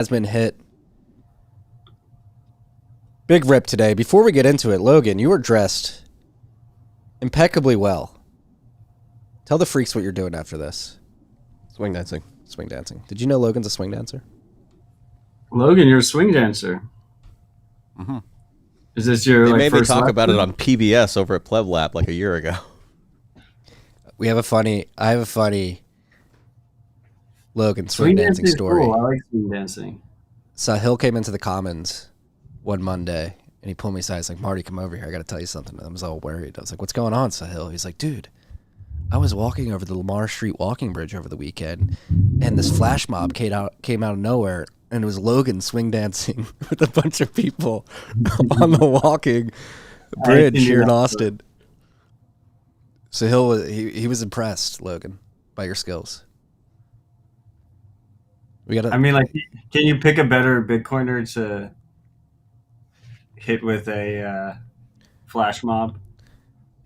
has been hit. Big rip today. Before we get into it, Logan, you were dressed impeccably well. Tell the freaks what you're doing after this. Swing dancing. Swing dancing. Did you know Logan's a swing dancer? Logan, you're a swing dancer. Mm-hmm. Is this your They like, made me first talk lesson? about it on PBS over at Pleb Lab like a year ago. I have a funny Logan swing dancing is story. Cool. I like swing dancing. Sahil came into the Commons one Monday, and he pulled me aside. He's like, Marty, come over here. I got to tell you something. And I was all worried. I was like, what's going on, Sahil? He's like, dude, I was walking over the Lamar Street walking bridge over the weekend, and this flash mob came out of nowhere, and it was Logan swing dancing with a bunch of people on the walking bridge here in Austin. So he was impressed, Logan, by your skills. I mean, like, can you pick a better Bitcoiner to hit with a flash mob?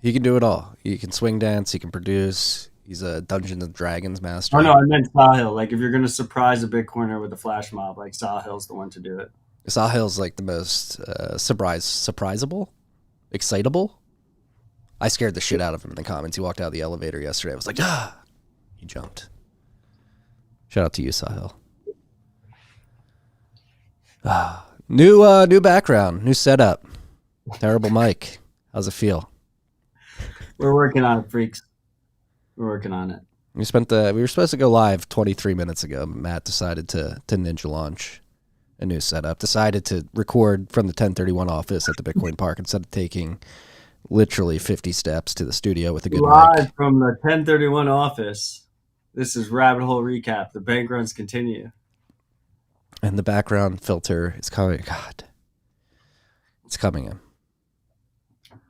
He can do it all. He can swing dance. He can produce. He's a Dungeons and Dragons master. Oh no, I meant Sahil. Like, if you're gonna surprise a Bitcoiner with a flash mob, like Sahil's the one to do it. Sahil's like the most surprisable, excitable. I scared the shit out of him in the comments. He walked out of the elevator yesterday. I was like, ah! He jumped. Shout out to you, Sahil. New background, new setup. Terrible mic. How's it feel? We're working on it, freaks. We're working on it. We were supposed to go live 23 minutes ago. Matt decided to ninja launch a new setup. Decided to record from the 1031 office at the Bitcoin Park instead of taking literally 50 steps to the studio with a good Live mic. from the 1031 office. This is Rabbit Hole Recap. The bank runs continue. And the background filter is coming. God, it's coming in.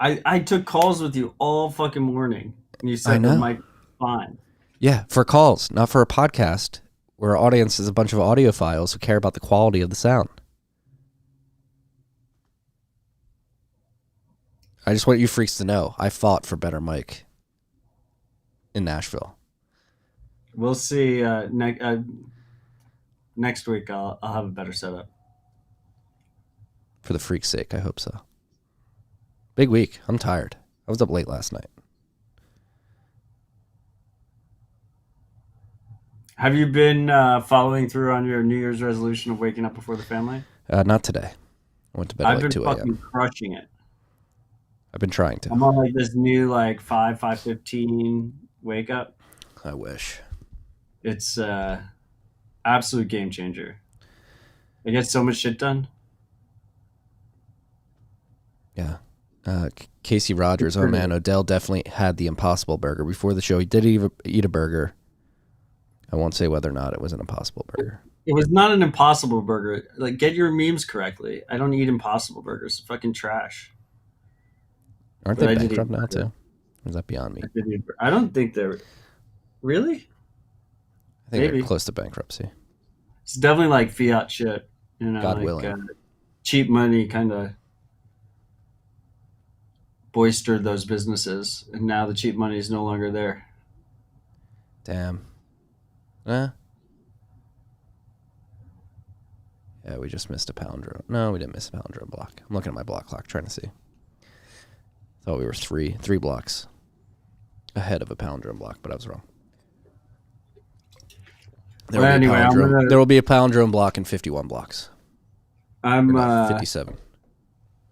I took calls with you all fucking morning, and you said the mic fine. Yeah, for calls, not for a podcast where our audience is a bunch of audiophiles who care about the quality of the sound. I just want you freaks to know I fought for better mic in Nashville. We'll see. Next week, I'll have a better setup. For the freak's sake, I hope so. Big week. I'm tired. I was up late last night. Have you been following through on your New Year's resolution of waking up before the family? Not today. I went to bed at like 2 a.m. I've been fucking crushing it. I've been trying to. I'm on like this new like 5:15 wake up. I wish. It's absolute game changer. I get so much shit done. Yeah. Casey Rogers, oh man, Odell definitely had the Impossible Burger. Before the show, he did eat a burger. I won't say whether or not it was an Impossible Burger. It was not an Impossible Burger. Like, get your memes correctly. I don't eat Impossible Burgers. It's fucking trash. Aren't they bankrupt now too? Or is that beyond me? I don't think they're... Really? I think they're close to bankruptcy. It's definitely like fiat shit. You know, God like, willing. Cheap money kind of boistered those businesses, and now the cheap money is no longer there. Damn. Yeah, we just missed a palindrome. No, we didn't miss a palindrome block. I'm looking at my block clock trying to see. Thought we were three blocks ahead of a palindrome block, but I was wrong. There will be a palindrome block in 51 blocks. I'm 57.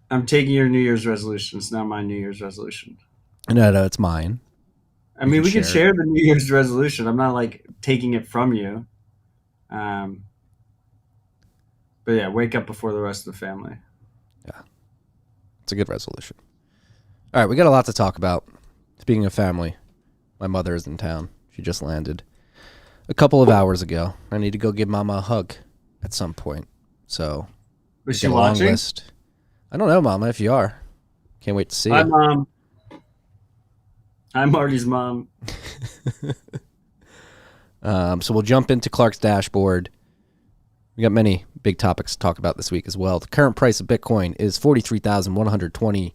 I'm taking your New Year's resolution. It's not my New Year's resolution. No, it's mine. I mean, we can share the New Year's resolution. I'm not like taking it from you. But yeah, wake up before the rest of the family. Yeah. It's a good resolution. All right, we got a lot to talk about. Speaking of family, my mother is in town. She just landed a couple of hours ago. I need to go give Mama a hug at some point. So, was she watching? List. I don't know, Mama, if you are. Can't wait to see you. Hi, Mom. I'm Marty's mom. So we'll jump into Clark's dashboard. We got many big topics to talk about this week as well. The current price of Bitcoin is 43,120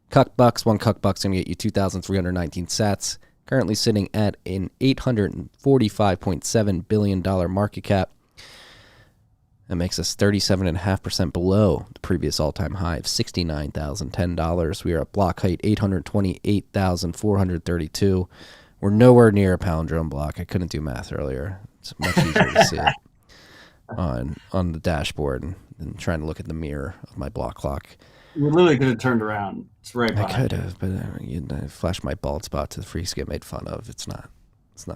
cuck bucks. One cuck buck's going to get you 2,319 sats. Currently sitting at an $845.7 billion market cap. That makes us 37.5% below the previous all-time high of $69,010. We are at block height 828,432. We're nowhere near a palindrome block. I couldn't do math earlier. It's much easier to see it on the dashboard than trying to look at the mirror of my block clock. You literally could have turned around. It's right behind. I could have, but I flashed my bald spot to the freaks get made fun of. It's not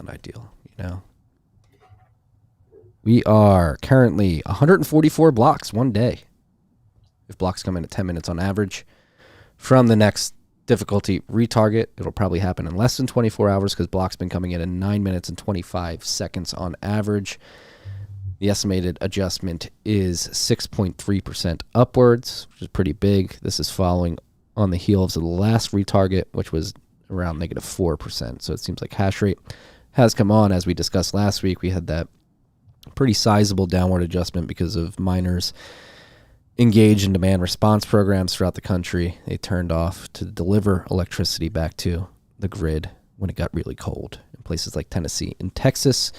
ideal, you know. We are currently 144 blocks one day. If blocks come in at 10 minutes on average. From the next difficulty retarget, it'll probably happen in less than 24 hours because blocks been coming in 9 minutes and 25 seconds on average. The estimated adjustment is 6.3% upwards, which is pretty big. This is following on the heels of the last retarget, which was around negative 4%. So it seems like hash rate has come on. As we discussed last week, we had that pretty sizable downward adjustment because of miners engaged in demand response programs throughout the country. They turned off to deliver electricity back to the grid when it got really cold in places like Tennessee and Texas.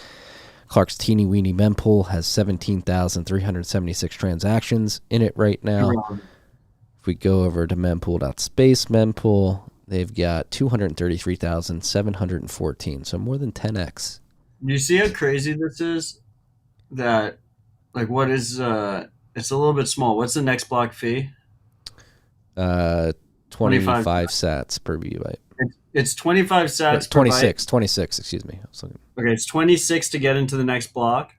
Clark's teeny weeny mempool has 17,376 transactions in it right now. If we go over to mempool.space mempool, they've got 233,714, so more than 10x. Do you see how crazy this is? That, like, what is, it's a little bit small. What's the next block fee? 25 sats per byte. It's 25 sats 26, 26, excuse me. Okay, it's 26 to get into the next block,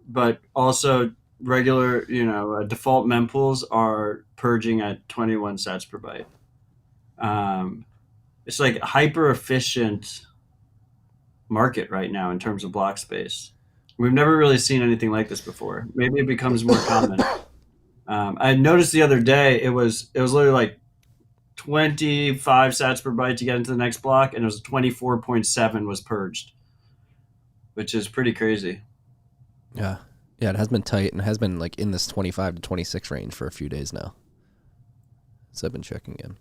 but also regular, default mempools are purging at 21 sats per byte. It's like hyper efficient market right now in terms of block space. We've never really seen anything like this before. Maybe it becomes more common. I noticed the other day it was literally like 25 sats per byte to get into the next block, and it was 24.7 was purged, which is pretty crazy. Yeah, it has been tight and has been like in this 25 to 26 range for a few days now. So I've been checking in.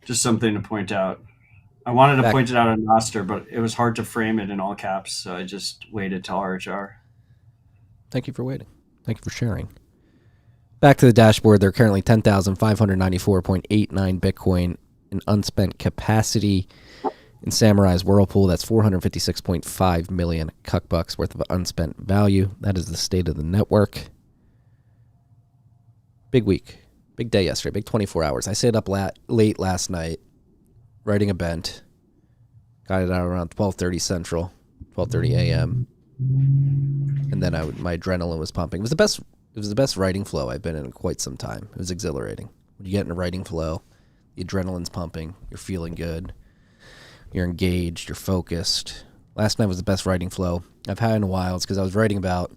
Just something to point out. I wanted to point it out on Noster, but it was hard to frame it in all caps, so I just waited till RHR. Thank you for waiting. Thank you for sharing. Back to the dashboard, they're currently 10,594.89 Bitcoin in unspent capacity. In Samurai's Whirlpool, that's 456.5 million cuck bucks worth of unspent value. That is the state of the network. Big week. Big day yesterday. Big 24 hours. I stayed up late last night writing a bent. Got it out around 12:30 Central, 12:30 a.m. And then my adrenaline was pumping. It was the best writing flow I've been in quite some time. It was exhilarating. When you get in a writing flow, the adrenaline's pumping. You're feeling good. You're engaged. You're focused. Last night was the best writing flow I've had in a while. It's because I was writing about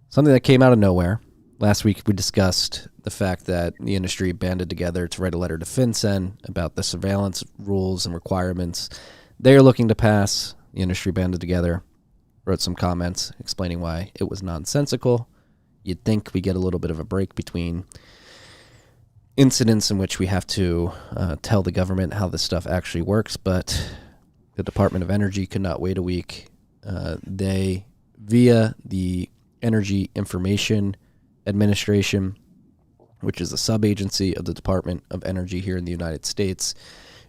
something that came out of nowhere. Last week we discussed the fact that the industry banded together to write a letter to FinCEN about the surveillance rules and requirements they are looking to pass. The industry banded together, wrote some comments explaining why it was nonsensical. You'd think we get a little bit of a break between incidents in which we have to tell the government how this stuff actually works, but the Department of Energy could not wait a week. They, via the Energy Information Administration, which is a sub-agency of the Department of Energy here in the United States,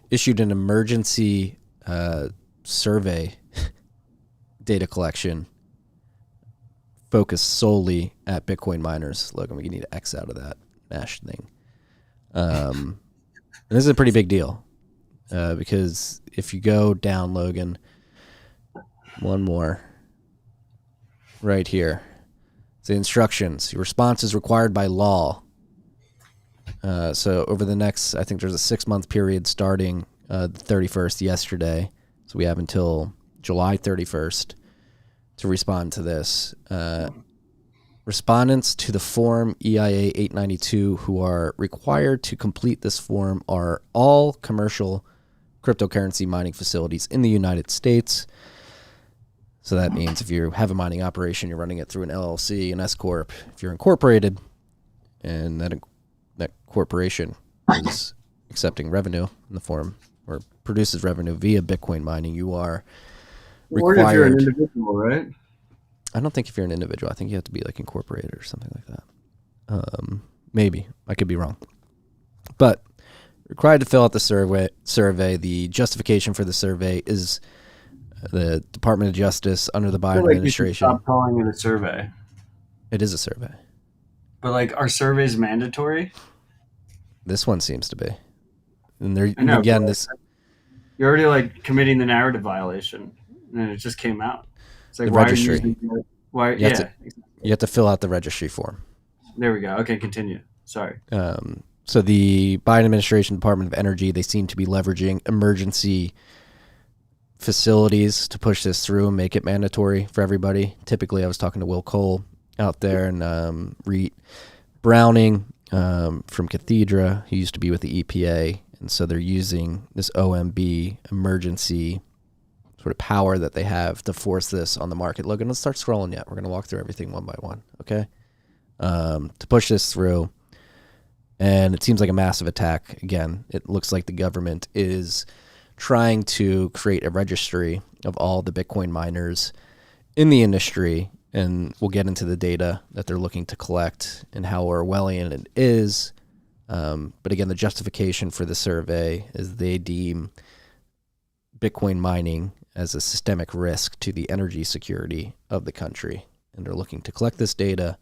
issued an emergency survey data collection focused solely at Bitcoin miners. Logan, we need to X out of that Nash thing. And this is a pretty big deal because if you go down, Logan, one more right here. The instructions. Your response is required by law. So over the next, I think there's a 6-month period starting the 31st yesterday. So we have until July 31st to respond to this. Respondents to the form EIA 892 who are required to complete this form are all commercial cryptocurrency mining facilities in the United States. So that means if you have a mining operation, you're running it through an LLC, an S-Corp. If you're incorporated and that corporation is accepting revenue in the form or produces revenue via Bitcoin mining, you are required. Or if you're an individual, right? I don't think if you're an individual, I think you have to be like incorporated or something like that. Maybe I could be wrong, but required to fill out the survey. The justification for the survey is the Department of Justice under the Biden administration. Stop calling it a survey. It is a survey, but like, are surveys mandatory? This one seems to be. And there know, again, this you're already like committing the narrative violation, and it just came out. It's like, the why registry. Are you using, why? You have to fill out the registry form. There we go. Okay, continue. Sorry. So the Biden administration, Department of Energy, they seem to be leveraging emergency facilities to push this through and make it mandatory for everybody. Typically, I was talking to Will Cole out there and Reet Browning from Cathedra. He used to be with the EPA, and so they're using this OMB emergency sort of power that they have to force this on the market. Logan, let's start scrolling yet. We're going to walk through everything one by one, okay? To push this through. And it seems like a massive attack. Again, it looks like the government is trying to create a registry of all the Bitcoin miners in the industry. And we'll get into the data that they're looking to collect and how Orwellian it is. But again, the justification for the survey is they deem Bitcoin mining as a systemic risk to the energy security of the country. And they're looking to collect this data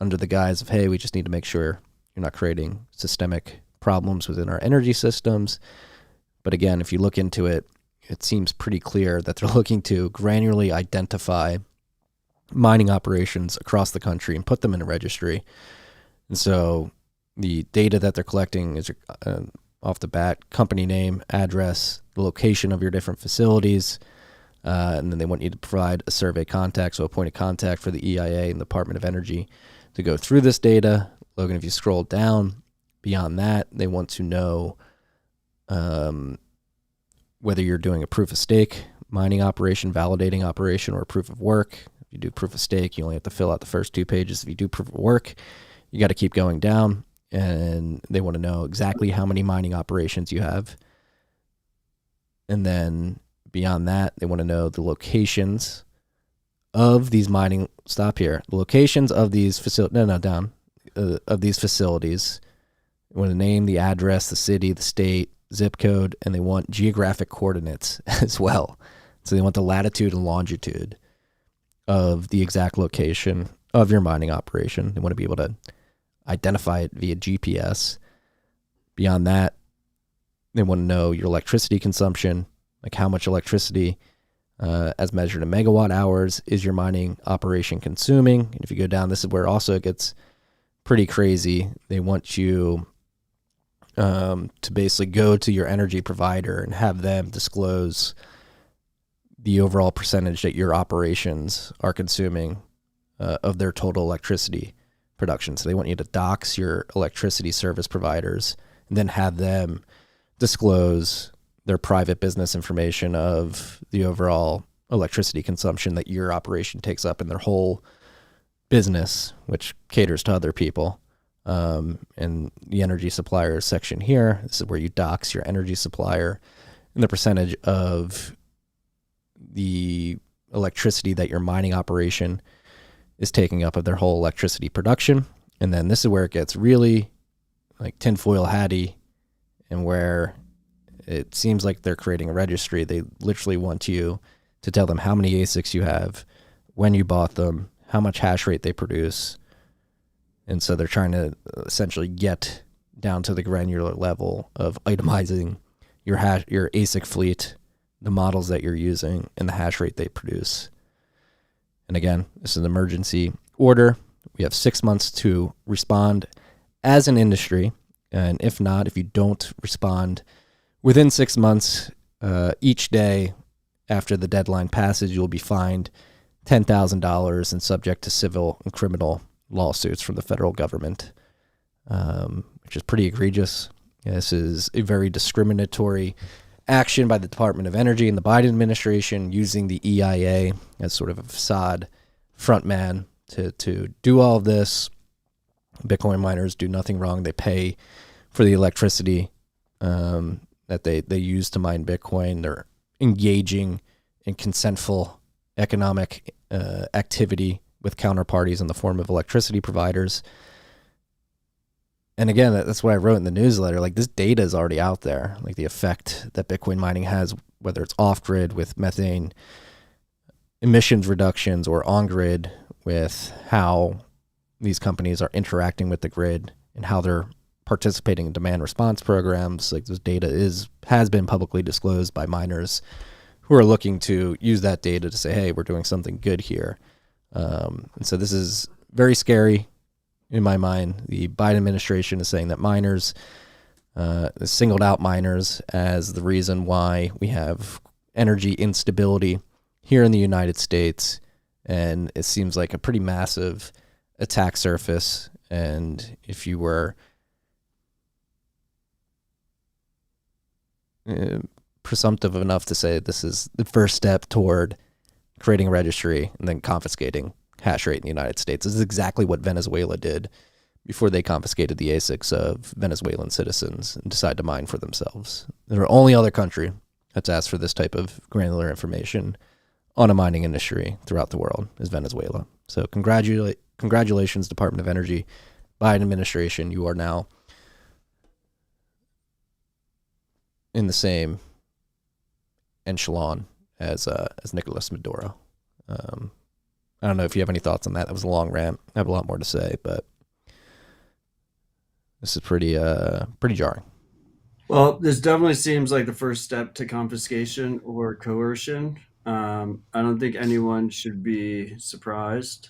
under the guise of, hey, we just need to make sure you're not creating systemic problems within our energy systems. But again, if you look into it, it seems pretty clear that they're looking to granularly identify mining operations across the country and put them in a registry. And so the data that they're collecting is off the bat, company name, address, the location of your different facilities, and then they want you to provide a survey contact, so a point of contact for the EIA and the Department of Energy to go through this data. Logan, if you scroll down beyond that, they want to know whether you're doing a proof of stake mining operation, validating operation, or a proof of work. If you do proof of stake, you only have to fill out the first 2 pages. If you do proof of work, you got to keep going down, and they want to know exactly how many mining operations you have. And then beyond that, they want to know the locations of these mining. Stop here. The locations of these facilities. Of these facilities. They want to name, the address, the city, the state, zip code, and they want geographic coordinates as well. So they want the latitude and longitude of the exact location of your mining operation. They want to be able to identify it via GPS. Beyond that, they want to know your electricity consumption, like how much electricity as measured in megawatt hours is your mining operation consuming. And if you go down, this is where also it gets pretty crazy. They want you to basically go to your energy provider and have them disclose the overall percentage that your operations are consuming of their total electricity production. So they want you to dox your electricity service providers and then have them disclose their private business information of the overall electricity consumption that your operation takes up in their whole business, which caters to other people. And the energy supplier section here, this is where you dox your energy supplier and the percentage of the electricity that your mining operation is taking up of their whole electricity production. And then this is where it gets really like tinfoil hatty, and where it seems like they're creating a registry. They literally want you to tell them how many ASICs you have, when you bought them, how much hash rate they produce. And so they're trying to essentially get down to the granular level of itemizing your ASIC fleet, the models that you're using, and the hash rate they produce. And again, this is an emergency order. We have 6 months to respond as an industry. And if not, if you don't respond within 6 months, each day after the deadline passes, you'll be fined $10,000 and subject to civil and criminal lawsuits from the federal government, which is pretty egregious. This is a very discriminatory action by the Department of Energy and the Biden administration, using the EIA as sort of a facade frontman to do all of this. Bitcoin miners do nothing wrong. They pay for the electricity that they use to mine Bitcoin. They're engaging in consentful economic activity with counterparties in the form of electricity providers. And again, that's what I wrote in the newsletter. Like, this data is already out there, like the effect that Bitcoin mining has, whether it's off-grid with methane emissions reductions or on-grid with how these companies are interacting with the grid and how they're participating in demand response programs. Like, this data has been publicly disclosed by miners who are looking to use that data to say, hey, we're doing something good here. And so this is very scary in my mind. The Biden administration is saying that miners, singled out miners as the reason why we have energy instability here in the United States. And it seems like a pretty massive attack surface. And if you were presumptive enough to say this is the first step toward creating a registry and then confiscating hash rate in the United States, this is exactly what Venezuela did before they confiscated the ASICs of Venezuelan citizens and decided to mine for themselves. They're the only other country that's asked for this type of granular information on a mining industry throughout the world is Venezuela. So congratulations, Department of Energy, Biden administration. You are now in the same echelon as Nicolas Maduro. I don't know if you have any thoughts on that. That was a long rant. I have a lot more to say, but this is pretty jarring. Well, this definitely seems like the first step to confiscation or coercion. I don't think anyone should be surprised.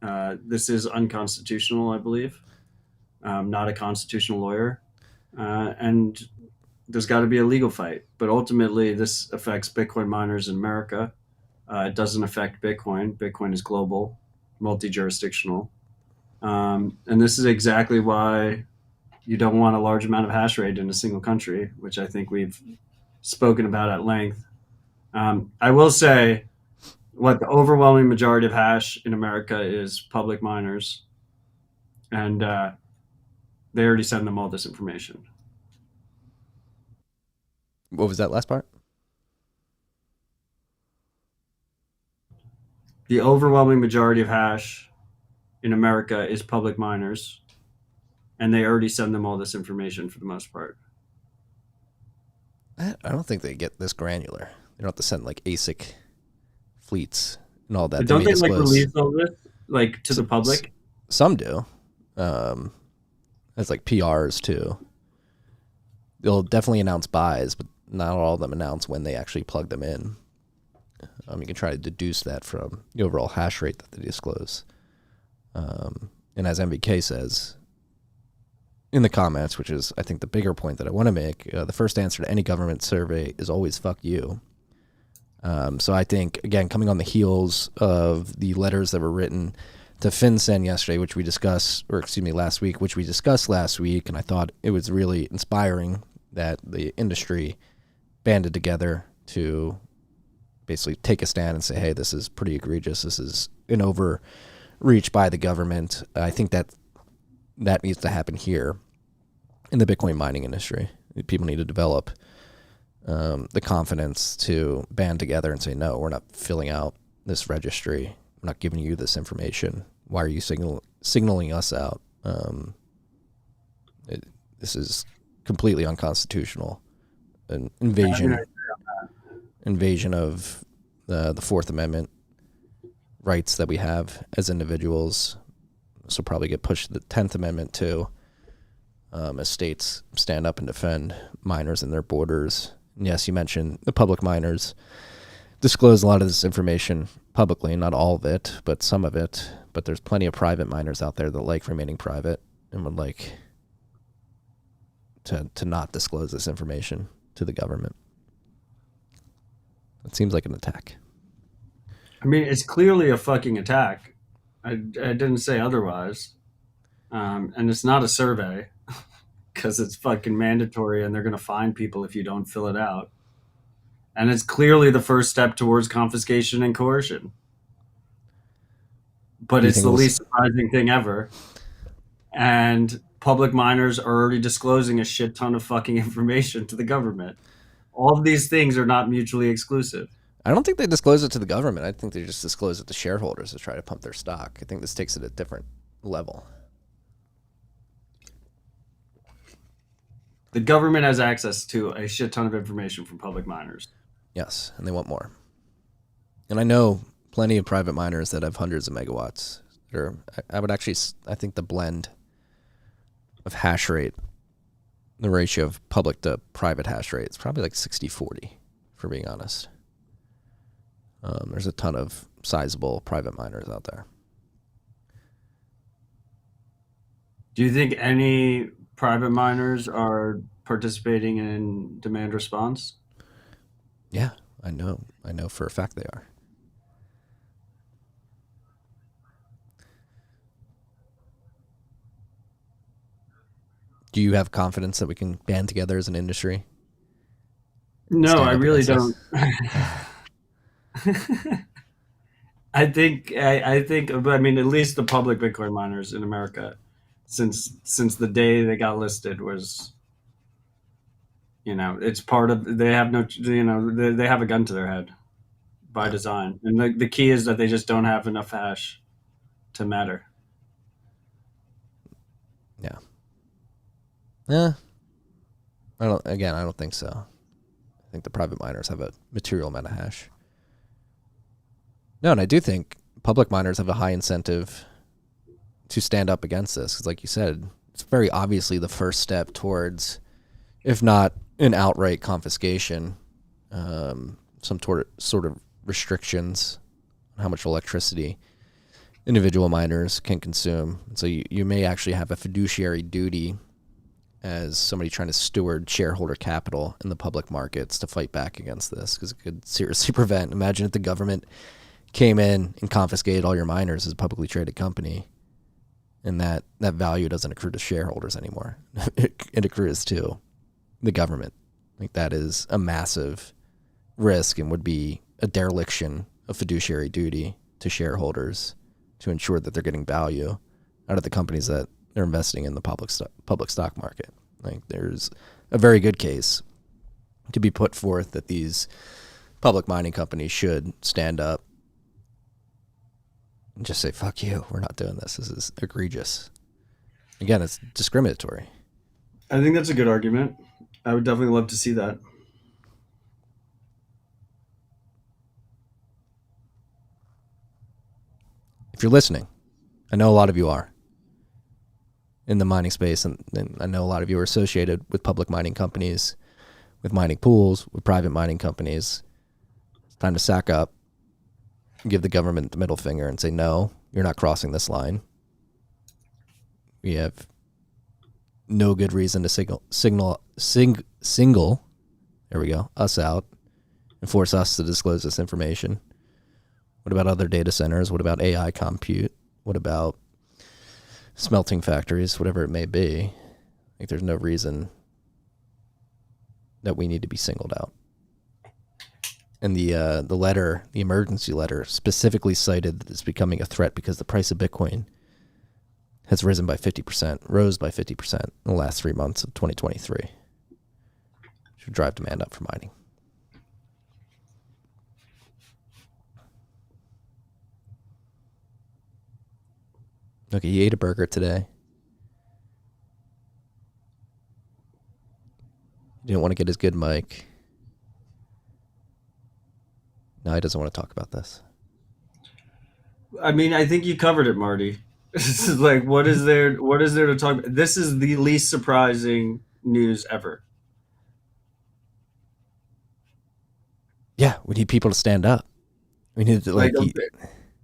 This is unconstitutional, I believe. I'm not a constitutional lawyer. And there's got to be a legal fight. But ultimately, this affects Bitcoin miners in America. It doesn't affect Bitcoin. Bitcoin is global, multi-jurisdictional. And this is exactly why you don't want a large amount of hash rate in a single country, which I think we've spoken about at length. I will say the overwhelming majority of hash in America is public miners. And they already send them all this information. What was that last part? The overwhelming majority of hash in America is public miners, and they already send them all this information for the most part. I don't think they get this granular. They don't have to send like ASIC fleets and all that. But don't they like release all this like to the public? Some do. It's like PRs too. They'll definitely announce buys, but not all of them announce when they actually plug them in. You can try to deduce that from the overall hash rate that they disclose. And as MVK says in the comments, which is, I think, the bigger point that I want to make, the first answer to any government survey is always fuck you. So I think, again, coming on the heels of the letters that were written to FinCEN yesterday, last week, which we discussed last week, and I thought it was really inspiring that the industry banded together to basically take a stand and say, hey, this is pretty egregious. This is an overreach by the government. I think that needs to happen here in the Bitcoin mining industry. People need to develop the confidence to band together and say, no, we're not filling out this registry. We're not giving you this information. Why are you signaling us out? This is completely unconstitutional. An invasion of the Fourth Amendment rights that we have as individuals. This will probably get pushed to the 10th Amendment too, as states stand up and defend miners and their borders. And yes, you mentioned the public miners disclose a lot of this information publicly, not all of it, but some of it. But there's plenty of private miners out there that like remaining private and would like to not disclose this information to the government. It seems like an attack. I mean, it's clearly a fucking attack. I didn't say otherwise. And it's not a survey because it's fucking mandatory and they're going to fine people if you don't fill it out. And it's clearly the first step towards confiscation and coercion. But it's the least surprising thing ever. And public miners are already disclosing a shit ton of fucking information to the government. All of these things are not mutually exclusive. I don't think they disclose it to the government. I think they just disclose it to shareholders to try to pump their stock. I think this takes it a different level. The government has access to a shit ton of information from public miners. Yes, and they want more. And I know plenty of private miners that have hundreds of megawatts. I think the blend of hash rate, the ratio of public to private hash rate, is probably like 60-40, for being honest. There's a ton of sizable private miners out there. Do you think any private miners are participating in demand response? Yeah, I know for a fact they are. Do you have confidence that we can band together as an industry? No, I really don't. I think, I mean, at least the public Bitcoin miners in America, since the day they got listed, was, it's part of, they have no, they have a gun to their head by design. And the key is that they just don't have enough hash to matter. Yeah. Yeah. I don't think so. I think the private miners have a material amount of hash. No, and I do think public miners have a high incentive to stand up against this. Because like you said, it's very obviously the first step towards, if not an outright confiscation, some sort of restrictions on how much electricity individual miners can consume. And so you may actually have a fiduciary duty as somebody trying to steward shareholder capital in the public markets to fight back against this, because it could seriously prevent. Imagine if the government came in and confiscated all your miners as a publicly traded company, and that value doesn't accrue to shareholders anymore. It accrues to the government. Like, that is a massive risk and would be a dereliction of fiduciary duty to shareholders to ensure that they're getting value out of the companies that they're investing in the public stock market. Like, there's a very good case to be put forth that these public mining companies should stand up and just say, fuck you, we're not doing this. This is egregious. Again, it's discriminatory. I think that's a good argument. I would definitely love to see that. If you're listening, I know a lot of you are in the mining space, and I know a lot of you are associated with public mining companies, with mining pools, with private mining companies. It's time to sack up, give the government the middle finger and say, no, you're not crossing this line. We have no good reason to single there we go, us out and force us to disclose this information. What about other data centers? What about AI compute? What about smelting factories? Whatever it may be. Like, there's no reason that we need to be singled out. And the letter, the emergency letter, specifically cited that it's becoming a threat because the price of Bitcoin has rose by 50% in the last 3 months of 2023. Should drive demand up for mining. Okay, he ate a burger today. He didn't want to get his good mic. No, he doesn't want to talk about this. I mean, I think you covered it, Marty. This is like, what is there to talk about? This is the least surprising news ever. Yeah, we need people to stand up. We need to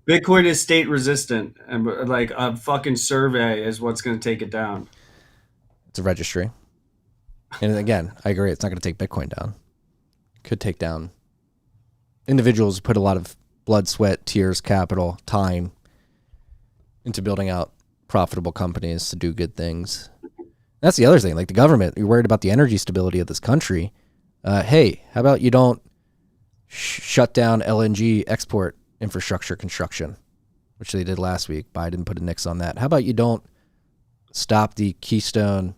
Bitcoin is state resistant, and like a fucking survey is what's going to take it down. It's a registry. And again, I agree, it's not going to take Bitcoin down. It could take down individuals who put a lot of blood, sweat, tears, capital, time into building out profitable companies to do good things. That's the other thing. Like, the government, you're worried about the energy stability of this country. Hey, how about you don't shut down LNG export infrastructure construction, which they did last week. Biden put a nix on that. How about you don't stop the Keystone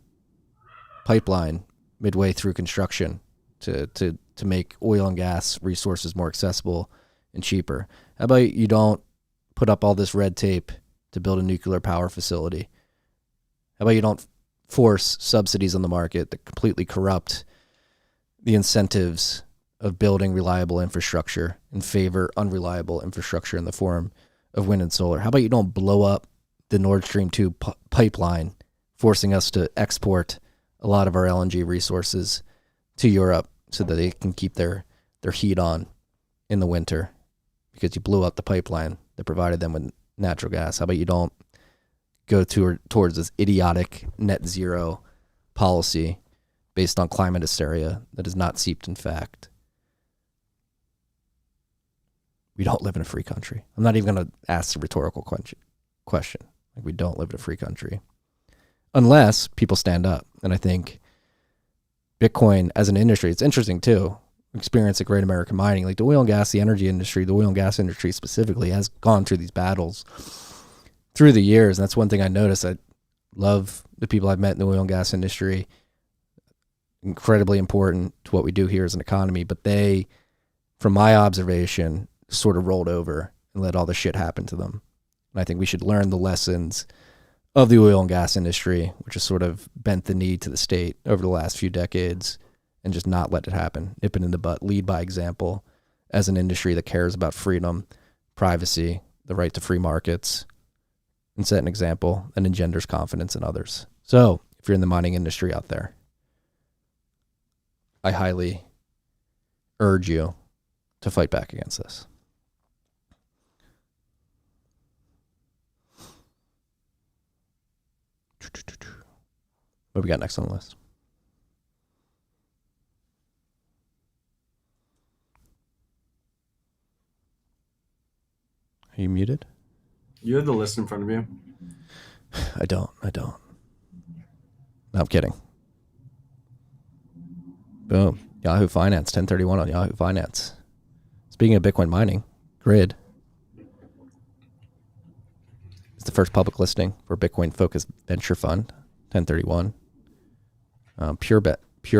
pipeline midway through construction to to make oil and gas resources more accessible and cheaper? How about you don't put up all this red tape to build a nuclear power facility? How about you don't force subsidies on the market that completely corrupt the incentives of building reliable infrastructure and favor unreliable infrastructure in the form of wind and solar? How about you don't blow up the Nord Stream 2 pipeline, forcing us to export a lot of our LNG resources to Europe so that they can keep their heat on in the winter because you blew up the pipeline that provided them with natural gas? How about you don't go towards this idiotic net zero policy based on climate hysteria that is not seeped in fact? We don't live in a free country. I'm not even going to ask the rhetorical question. Like, we don't live in a free country unless people stand up. And I think Bitcoin as an industry, it's interesting too. Experience at Great American Mining, like the oil and gas, the energy industry, the oil and gas industry specifically has gone through these battles through the years. And that's one thing I noticed. I love the people I've met in the oil and gas industry. Incredibly important to what we do here as an economy. But they, from my observation, sort of rolled over and let all the shit happen to them. And I think we should learn the lessons of the oil and gas industry, which has sort of bent the knee to the state over the last few decades, and just not let it happen. Nip it in the butt, lead by example as an industry that cares about freedom, privacy, the right to free markets, and set an example that engenders confidence in others. So if you're in the mining industry out there, I highly urge you to fight back against this. What do we got next on the list? Are you muted? You have the list in front of you. I don't. No, I'm kidding. Boom. Yahoo Finance, 1031 on Yahoo Finance. Speaking of Bitcoin mining, Grid is the first public listing for Bitcoin-focused venture fund, 1031. Pure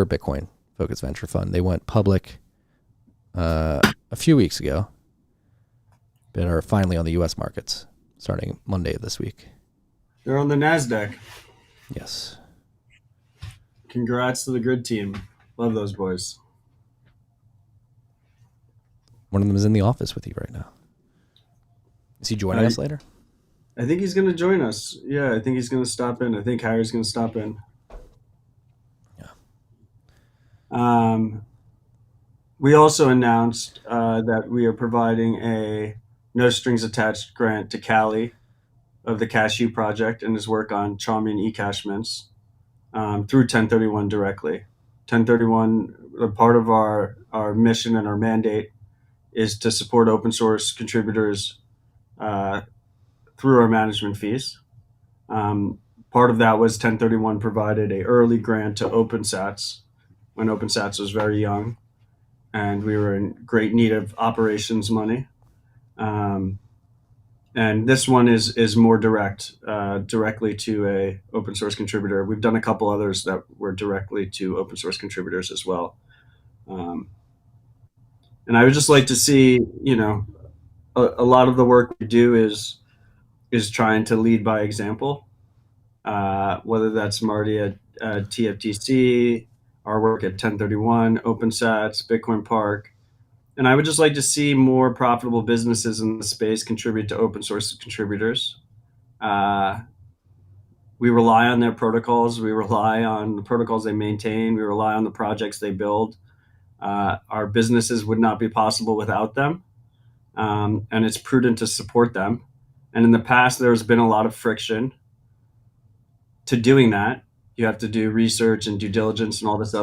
Bitcoin-focused venture fund. They went public a few weeks ago, but are finally on the U.S. markets starting Monday of this week. They're on the NASDAQ. Yes. Congrats to the Grid team. Love those boys. One of them is in the office with you right now. Is he joining us later? I think he's going to join us. Yeah, I think he's going to stop in. I think Harry's going to stop in. Yeah. We also announced that we are providing a no strings attached grant to Callie of the Cashew Project and his work on Chaumian eCashments through 1031 directly. 1031, a part of our mission and our mandate is to support open source contributors through our management fees. Part of that was 1031 provided an early grant to OpenSats when OpenSats was very young, and we were in great need of operations money. And this one is more directly to a open source contributor. We've done a couple others that were directly to open source contributors as well. And I would just like to see, a lot of the work we do is trying to lead by example, whether that's Marty at TFTC, our work at 1031, OpenSats, Bitcoin Park. And I would just like to see more profitable businesses in the space contribute to open source contributors. We rely on their protocols. We rely on the protocols they maintain. We rely on the projects they build. Our businesses would not be possible without them. And it's prudent to support them. And in the past, there's been a lot of friction to doing that. You have to do research and due diligence and all this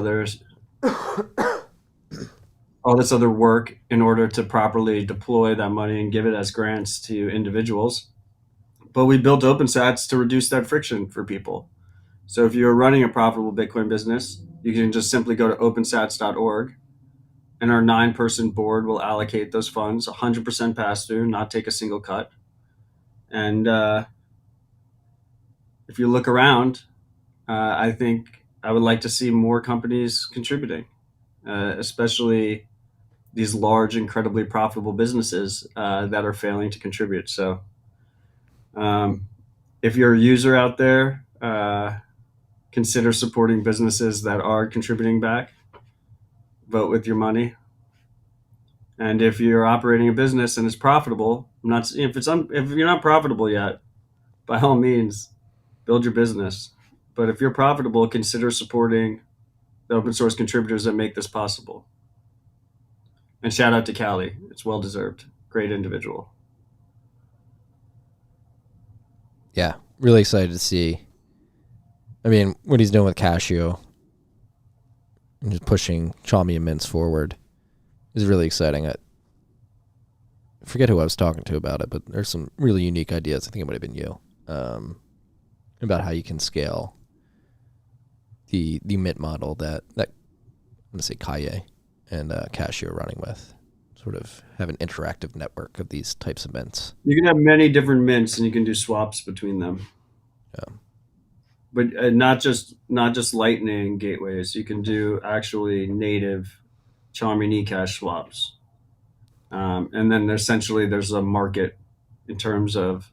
other work in order to properly deploy that money and give it as grants to individuals. But we built OpenSats to reduce that friction for people. So if you're running a profitable Bitcoin business, you can just simply go to opensats.org, and our 9-person board will allocate those funds 100% pass through, not take a single cut. And if you look around, I think I would like to see more companies contributing. especially these large, incredibly profitable businesses that are failing to contribute. So if you're a user out there, consider supporting businesses that are contributing back. Vote with your money. And if you're operating a business and it's profitable, if you're not profitable yet, by all means, build your business. But if you're profitable, consider supporting the open source contributors that make this possible. And shout out to Callie. It's well deserved. Great individual. Yeah, really excited to see. I mean, what he's doing with Casio and just pushing Xiaomi and Mints forward is really exciting. I forget who I was talking to about it, but there's some really unique ideas. I think it might have been you about how you can scale the Mint model that I'm going to say Kaye and Casio are running with. Sort of have an interactive network of these types of mints. You can have many different mints, and you can do swaps between them. Yeah. But not just Lightning gateways. You can do actually native Xiaomi eCash swaps, and then essentially there's a market in terms of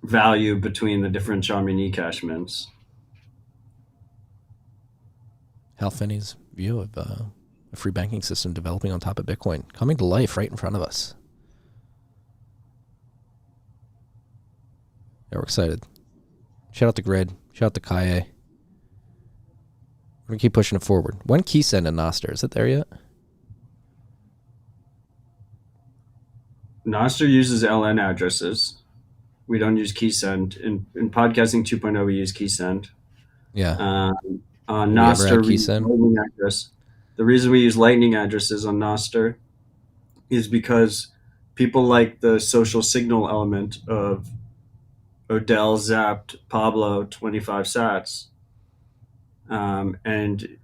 value between the different Xiaomi eCash mints. Hal Finney's view of a free banking system developing on top of Bitcoin coming to life right in front of us. Yeah, we're excited. Shout out to Grid. Shout out to Kaye. We're going to keep pushing it forward. When Keysend and Nostr, is it there yet? Nostr uses LN addresses. We don't use Keysend. In podcasting 2.0, we use Keysend. Yeah. On Nostr, we use Keysend? Lightning address. The reason we use Lightning addresses on Nostr is because people like the social signal element of Odell zapped Pablo 25 sats. And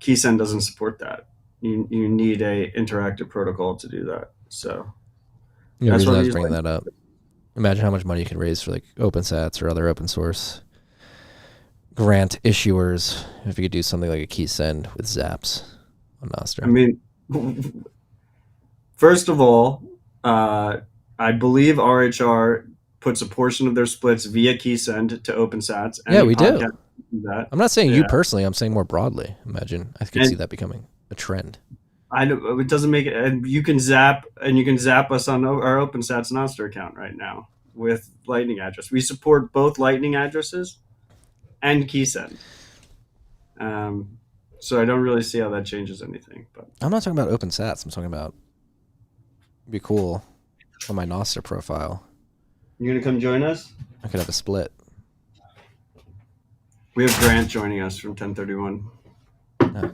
Keysend doesn't support that. You need a interactive protocol to do that. So Yeah, that's the reason what I we was bringing use. that up. Imagine how much money you can raise for like OpenSats or other open source grant issuers if you could do something like a Keysend with zaps on Nostr. I mean, first of all, I believe RHR puts a portion of their splits via Keysend to OpenSats. Yeah, we do. That. I'm not saying you Yeah. personally. I'm saying more broadly. Imagine I could see that becoming a trend. I know it doesn't make it, and you can zap us on our OpenSats Nostr account right now with Lightning address. We support both Lightning addresses and Keysend. So I don't really see how that changes anything. But I'm not talking about OpenSats. I'm talking about it'd be cool on my Nostr profile. you gonna come join us? I could have a split. We have Grant joining us from 1031. Yeah.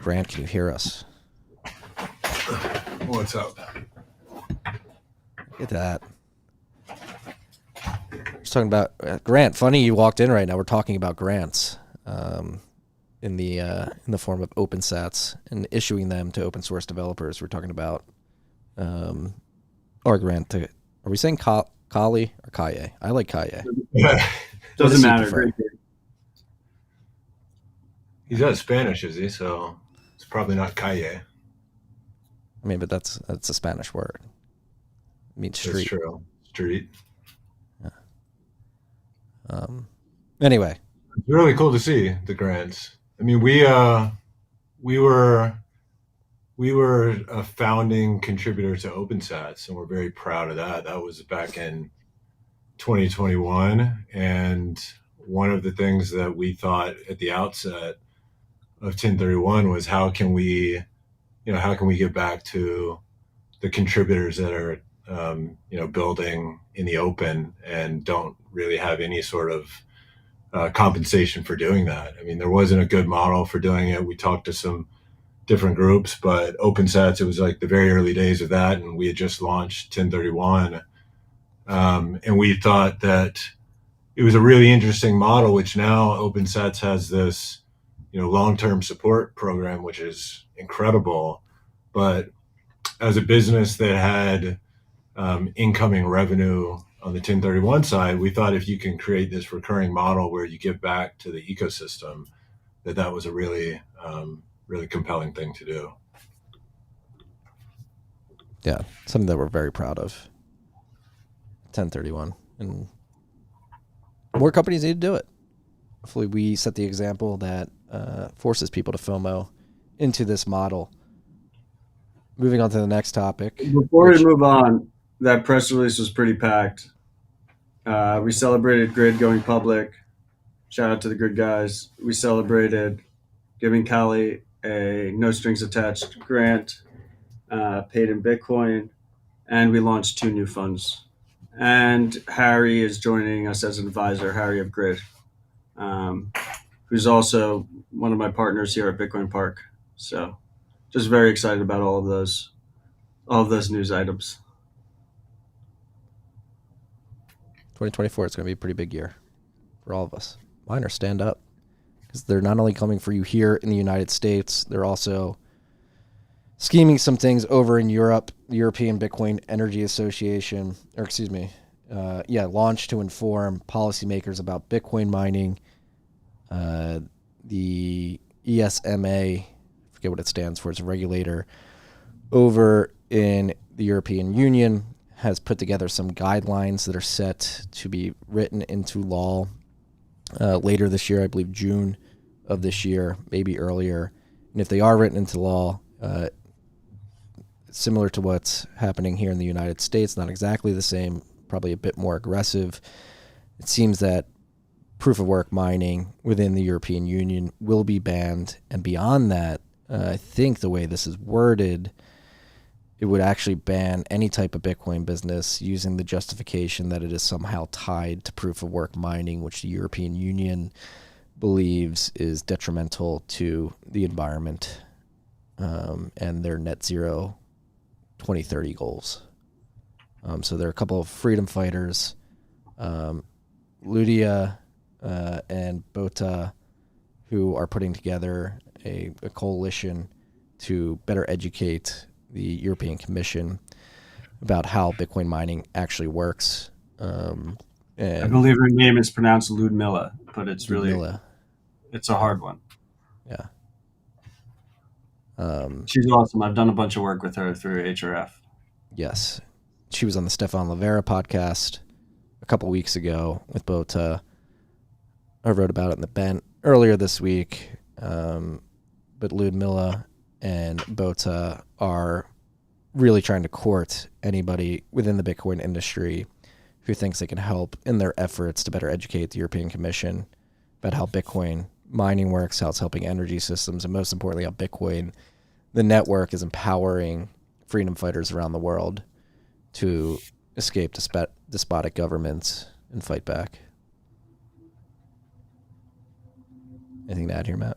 Grant, can you hear us? What's up? Look at that. Just talking about Grant. Funny you walked in right now. We're talking about grants in the form of OpenSats and issuing them to open source developers. We're talking about our grant to. Are we saying Kali or Kaye? I like Kaye. Doesn't does he matter. prefer? Great dude. He's not Spanish, is he? So it's probably not calle. I mean, but that's a Spanish word. It means street. That's true. Street. Anyway, It's really cool to see the grants. I mean, we were a founding contributor to OpenSats, and we're very proud of that. That was back in 2021, and one of the things that we thought at the outset of 1031 was how can we get back to the contributors that are building in the open and don't really have any sort of compensation for doing that. I mean, there wasn't a good model for doing it. We talked to some different groups, but OpenSats, it was like the very early days of that, and we had just launched 1031, and we thought that it was a really interesting model, which now OpenSats has this long-term support program, which is incredible. But as a business that had incoming revenue on the 1031 side, we thought if you can create this recurring model where you give back to the ecosystem, that was a really, really compelling thing to do. Yeah, something that we're very proud of. 1031, and more companies need to do it. Hopefully, we set the example that forces people to FOMO into this model. Moving on to the next topic. Before we move on, that press release was pretty packed. We celebrated Grid going public. Shout out to the Grid guys. We celebrated giving Cali a no strings attached grant, paid in Bitcoin, and we launched 2 new funds. And Harry is joining us as an advisor, Harry of Grid, who's also one of my partners here at Bitcoin Park. So just very excited about all of those news items. 2024 is going to be a pretty big year for all of us. Miners, stand up, because they're not only coming for you here in the United States, they're also scheming some things over in Europe. The European Bitcoin Energy Association, launched to inform policymakers about Bitcoin mining. The ESMA, I forget what it stands for, it's a regulator over in the European Union, has put together some guidelines that are set to be written into law later this year, I believe June of this year, maybe earlier. And if they are written into law, similar to what's happening here in the United States, not exactly the same, probably a bit more aggressive. It seems that proof of work mining within the European Union will be banned. And beyond that, I think the way this is worded, it would actually ban any type of Bitcoin business using the justification that it is somehow tied to proof of work mining, which the European Union believes is detrimental to the environment and their net zero 2030 goals. So there are a couple of freedom fighters, Ludia and Bota, who are putting together a coalition to better educate the European Commission about how Bitcoin mining actually works. And I believe her name is pronounced Ludmilla, but it's really it's a hard one. Yeah. She's awesome. I've done a bunch of work with her through HRF. Yes. She was on the Stefan Livera podcast a couple weeks ago with Bota. I wrote about it in the Bent earlier this week. But Ludmilla and Bota are really trying to court anybody within the Bitcoin industry who thinks they can help in their efforts to better educate the European Commission about how Bitcoin mining works, how it's helping energy systems, and most importantly, how Bitcoin, the network, is empowering freedom fighters around the world to escape despotic governments and fight back. Anything to add here, Matt?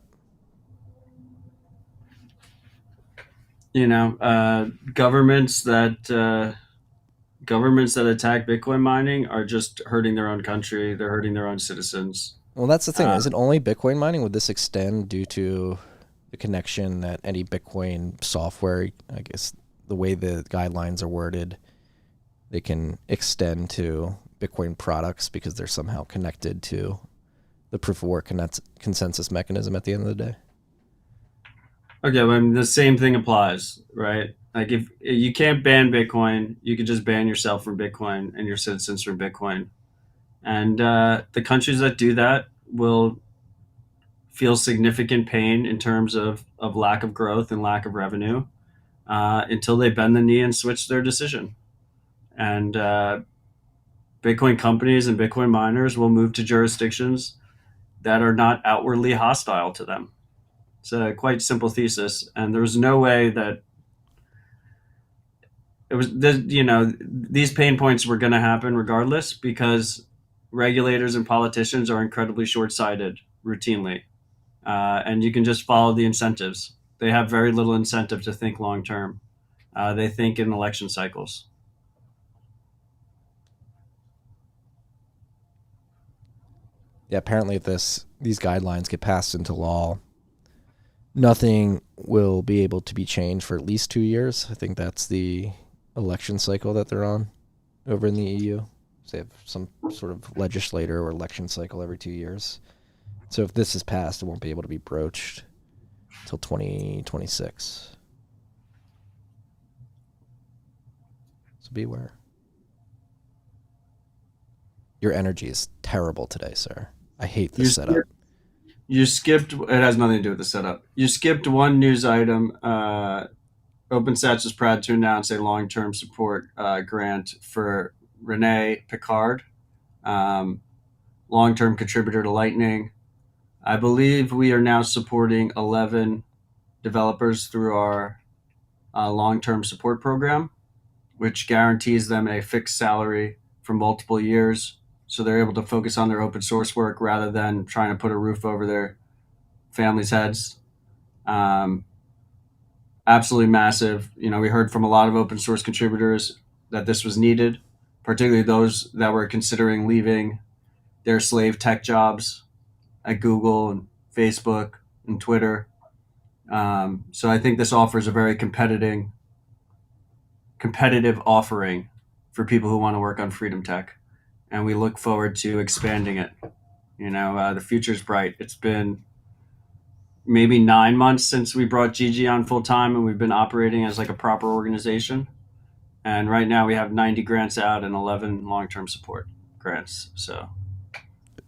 You know, governments that attack Bitcoin mining are just hurting their own country. They're hurting their own citizens. Well, that's the thing. Is it only Bitcoin mining? Would this extend due to the connection that any Bitcoin software, I guess the way the guidelines are worded, they can extend to Bitcoin products because they're somehow connected to the proof of work consensus mechanism at the end of the day? Okay, well, I mean, the same thing applies, right? Like if you can't ban Bitcoin, you could just ban yourself from Bitcoin and your citizens from Bitcoin. And the countries that do that will feel significant pain in terms of lack of growth and lack of revenue until they bend the knee and switch their decision. And Bitcoin companies and Bitcoin miners will move to jurisdictions that are not outwardly hostile to them. It's a quite simple thesis, and there was no way that it was. You know, these pain points were going to happen regardless because regulators and politicians are incredibly short-sighted routinely, and you can just follow the incentives. They have very little incentive to think long-term. They think in election cycles. Yeah, apparently if these guidelines get passed into law, nothing will be able to be changed for at least 2 years. I think that's the election cycle that they're on over in the EU. They have some sort of legislator or election cycle every 2 years. So if this is passed, it won't be able to be broached until 2026. So beware. Your energy is terrible today, sir. I hate this setup. You skipped. It has nothing to do with the setup. You skipped one news item. OpenSats is proud to announce a long-term support grant for René Pickhardt, long-term contributor to Lightning. I believe we are now supporting 11 developers through our long-term support program, which guarantees them a fixed salary for multiple years. So they're able to focus on their open source work rather than trying to put a roof over their families' heads. Absolutely massive. We heard from a lot of open source contributors that this was needed, particularly those that were considering leaving their slave tech jobs at Google and Facebook and Twitter. So I think this offers a very competitive offering for people who want to work on freedom tech. And we look forward to expanding it. The future's bright. It's been maybe 9 months since we brought Gigi on full time, and we've been operating as like a proper organization. And right now we have 90 grants out and 11 long-term support grants. So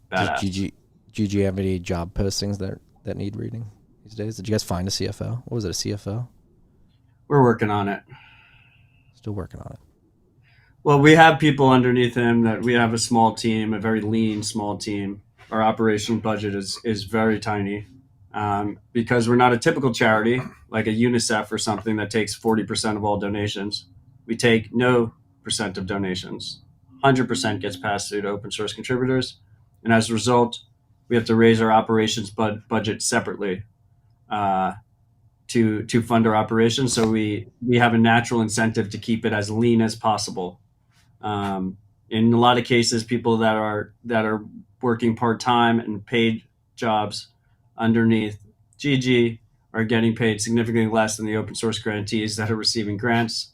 badass. Does Gigi have any job postings that need reading these days? Did you guys find a CFO? What was it, a CFO? We're working on it. Still working on it. Well, we have people underneath him that we have a small team, a very lean, small team. Our operation budget is very tiny because we're not a typical charity like a UNICEF or something that takes 40% of all donations. We take no percent of donations. 100% gets passed through to open source contributors. And as a result, we have to raise our operations budget separately to fund our operations. So we have a natural incentive to keep it as lean as possible. In a lot of cases, people that are working part-time and paid jobs underneath GG are getting paid significantly less than the open source grantees that are receiving grants.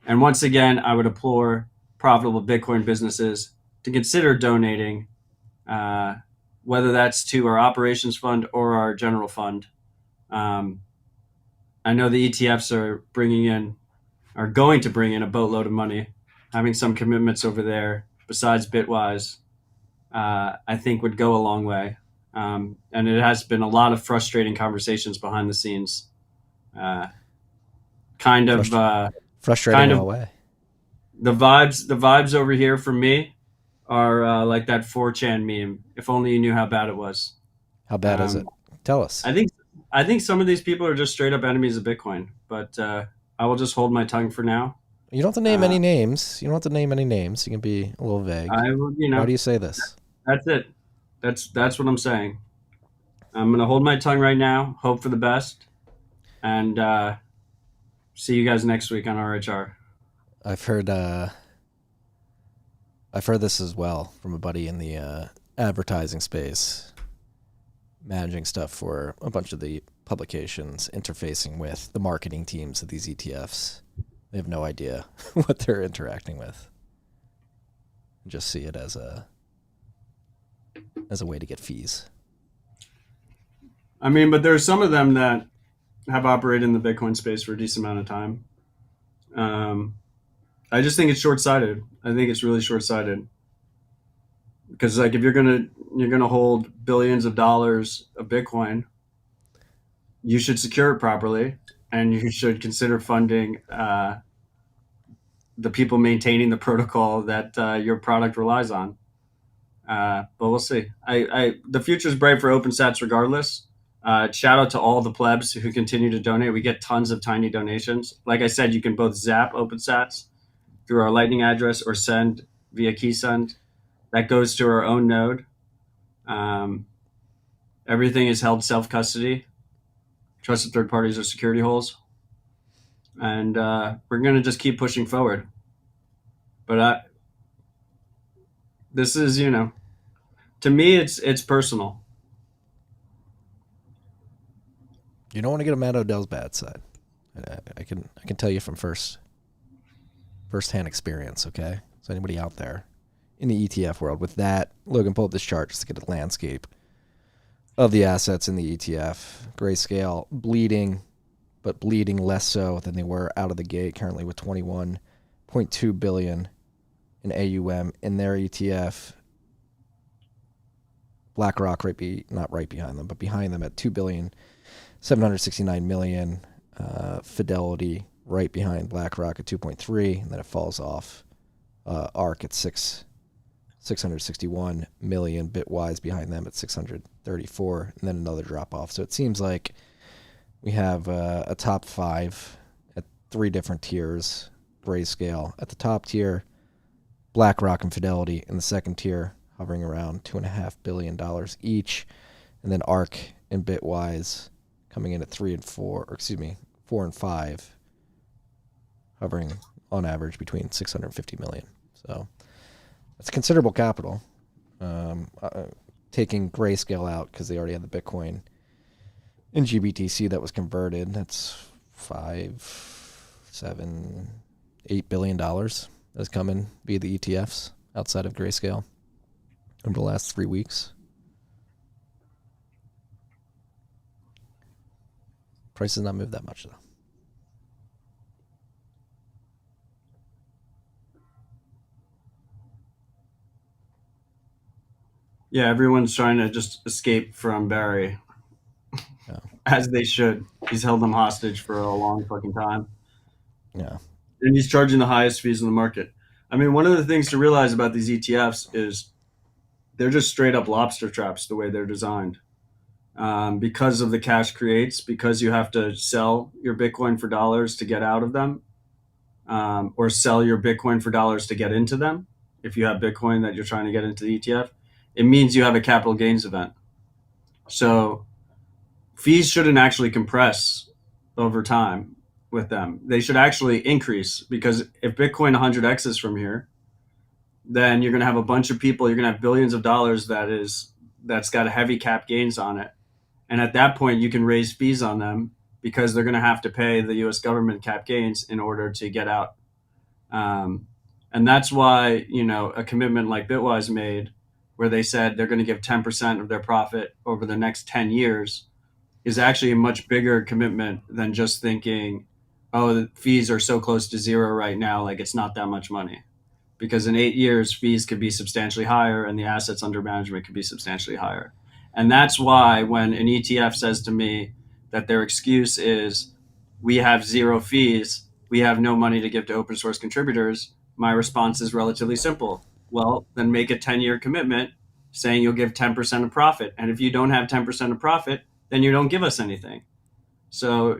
And once again, I would implore profitable Bitcoin businesses to consider donating, whether that's to our operations fund or our general fund. I know the ETFs are going to bring in a boatload of money. Having some commitments over there besides Bitwise, I think would go a long way. And it has been a lot of frustrating conversations behind the scenes. Frustrating all the way. The vibes over here for me are like that 4chan meme. If only you knew how bad it was. How bad is it? Tell us. I think some of these people are just straight up enemies of Bitcoin, but I will just hold my tongue for now. You don't have to name any names. You don't have to name any names. You can be a little vague. Why do you say this? That's it. That's what I'm saying. I'm going to hold my tongue right now, hope for the best, and see you guys next week on RHR. I've heard this as well from a buddy in the advertising space, managing stuff for a bunch of the publications, interfacing with the marketing teams of these ETFs. They have no idea what they're interacting with. Just see it as a way to get fees. I mean, but there are some of them that have operated in the Bitcoin space for a decent amount of time. I just think it's short-sighted. I think it's really short-sighted because, like, if you're gonna hold billions of dollars of Bitcoin, you should secure it properly, and you should consider funding the people maintaining the protocol that your product relies on. But we'll see. The future is bright for OpenSats regardless. Shout out to all the plebs who continue to donate. We get tons of tiny donations. Like I said, you can both zap OpenSats through our Lightning address or send via KeySend. That goes to our own node. Everything is held self-custody. Trusted third parties are security holes. And we're going to just keep pushing forward. But this is, to me, it's personal. You don't want to get them at Odell's bad side. I can tell you from first-hand experience. Okay, so anybody out there, in the ETF world. With that, Logan, pull up this chart just to get a landscape of the assets in the ETF. Grayscale bleeding, but bleeding less so than they were out of the gate, currently with $21.2 billion in AUM in their ETF. BlackRock not right behind them, but behind them at $2.769 billion. Fidelity right behind BlackRock at 2.3, and then it falls off. ARK at 661 million, Bitwise behind them at 634, and then another drop off. So it seems like we have a top five at three different tiers. Grayscale at the top tier, BlackRock and Fidelity in the second tier, hovering around $2.5 billion each, and then ARK and Bitwise coming in at 4 and 5, hovering on average between 650 million. So that's considerable capital. Taking Grayscale out because they already had the Bitcoin in GBTC that was converted. That's $5, $7, $8 billion that's coming via the ETFs outside of Grayscale over the last 3 weeks. Price has not moved that much though. Yeah, everyone's trying to just escape from Barry. Yeah. As they should. He's held them hostage for a long fucking time. Yeah. And he's charging the highest fees in the market. I mean, one of the things to realize about these ETFs is they're just straight up lobster traps the way they're designed. Because of the cash creates, because you have to sell your Bitcoin for dollars to get out of them, or sell your Bitcoin for dollars to get into them. If you have Bitcoin that you're trying to get into the ETF, it means you have a capital gains event. So fees shouldn't actually compress over time with them. They should actually increase, because if Bitcoin 100x's from here, then you're going to have a bunch of people, you're going to have billions of dollars that's got a heavy cap gains on it. And at that point, you can raise fees on them because they're going to have to pay the US government cap gains in order to get out. And that's why, a commitment like Bitwise made, where they said they're going to give 10% of their profit over the next 10 years, is actually a much bigger commitment than just thinking, oh, the fees are so close to zero right now, like it's not that much money. Because in 8 years, fees could be substantially higher and the assets under management could be substantially higher. And that's why when an ETF says to me that their excuse is, we have zero fees, we have no money to give to open source contributors, my response is relatively simple. Well, then make a 10-year commitment saying you'll give 10% of profit. And if you don't have 10% of profit, then you don't give us anything. So,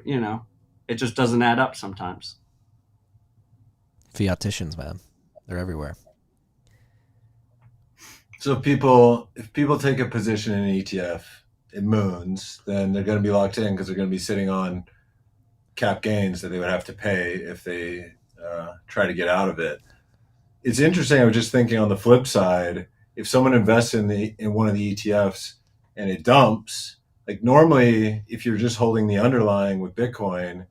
it just doesn't add up sometimes. Fiaticians, man. They're everywhere. So if people take a position in an ETF, it moons, then they're going to be locked in because they're going to be sitting on cap gains that they would have to pay if they try to get out of it. It's interesting. I was just thinking on the flip side, if someone invests in one of the ETFs and it dumps, like normally if you're just holding the underlying with Bitcoin,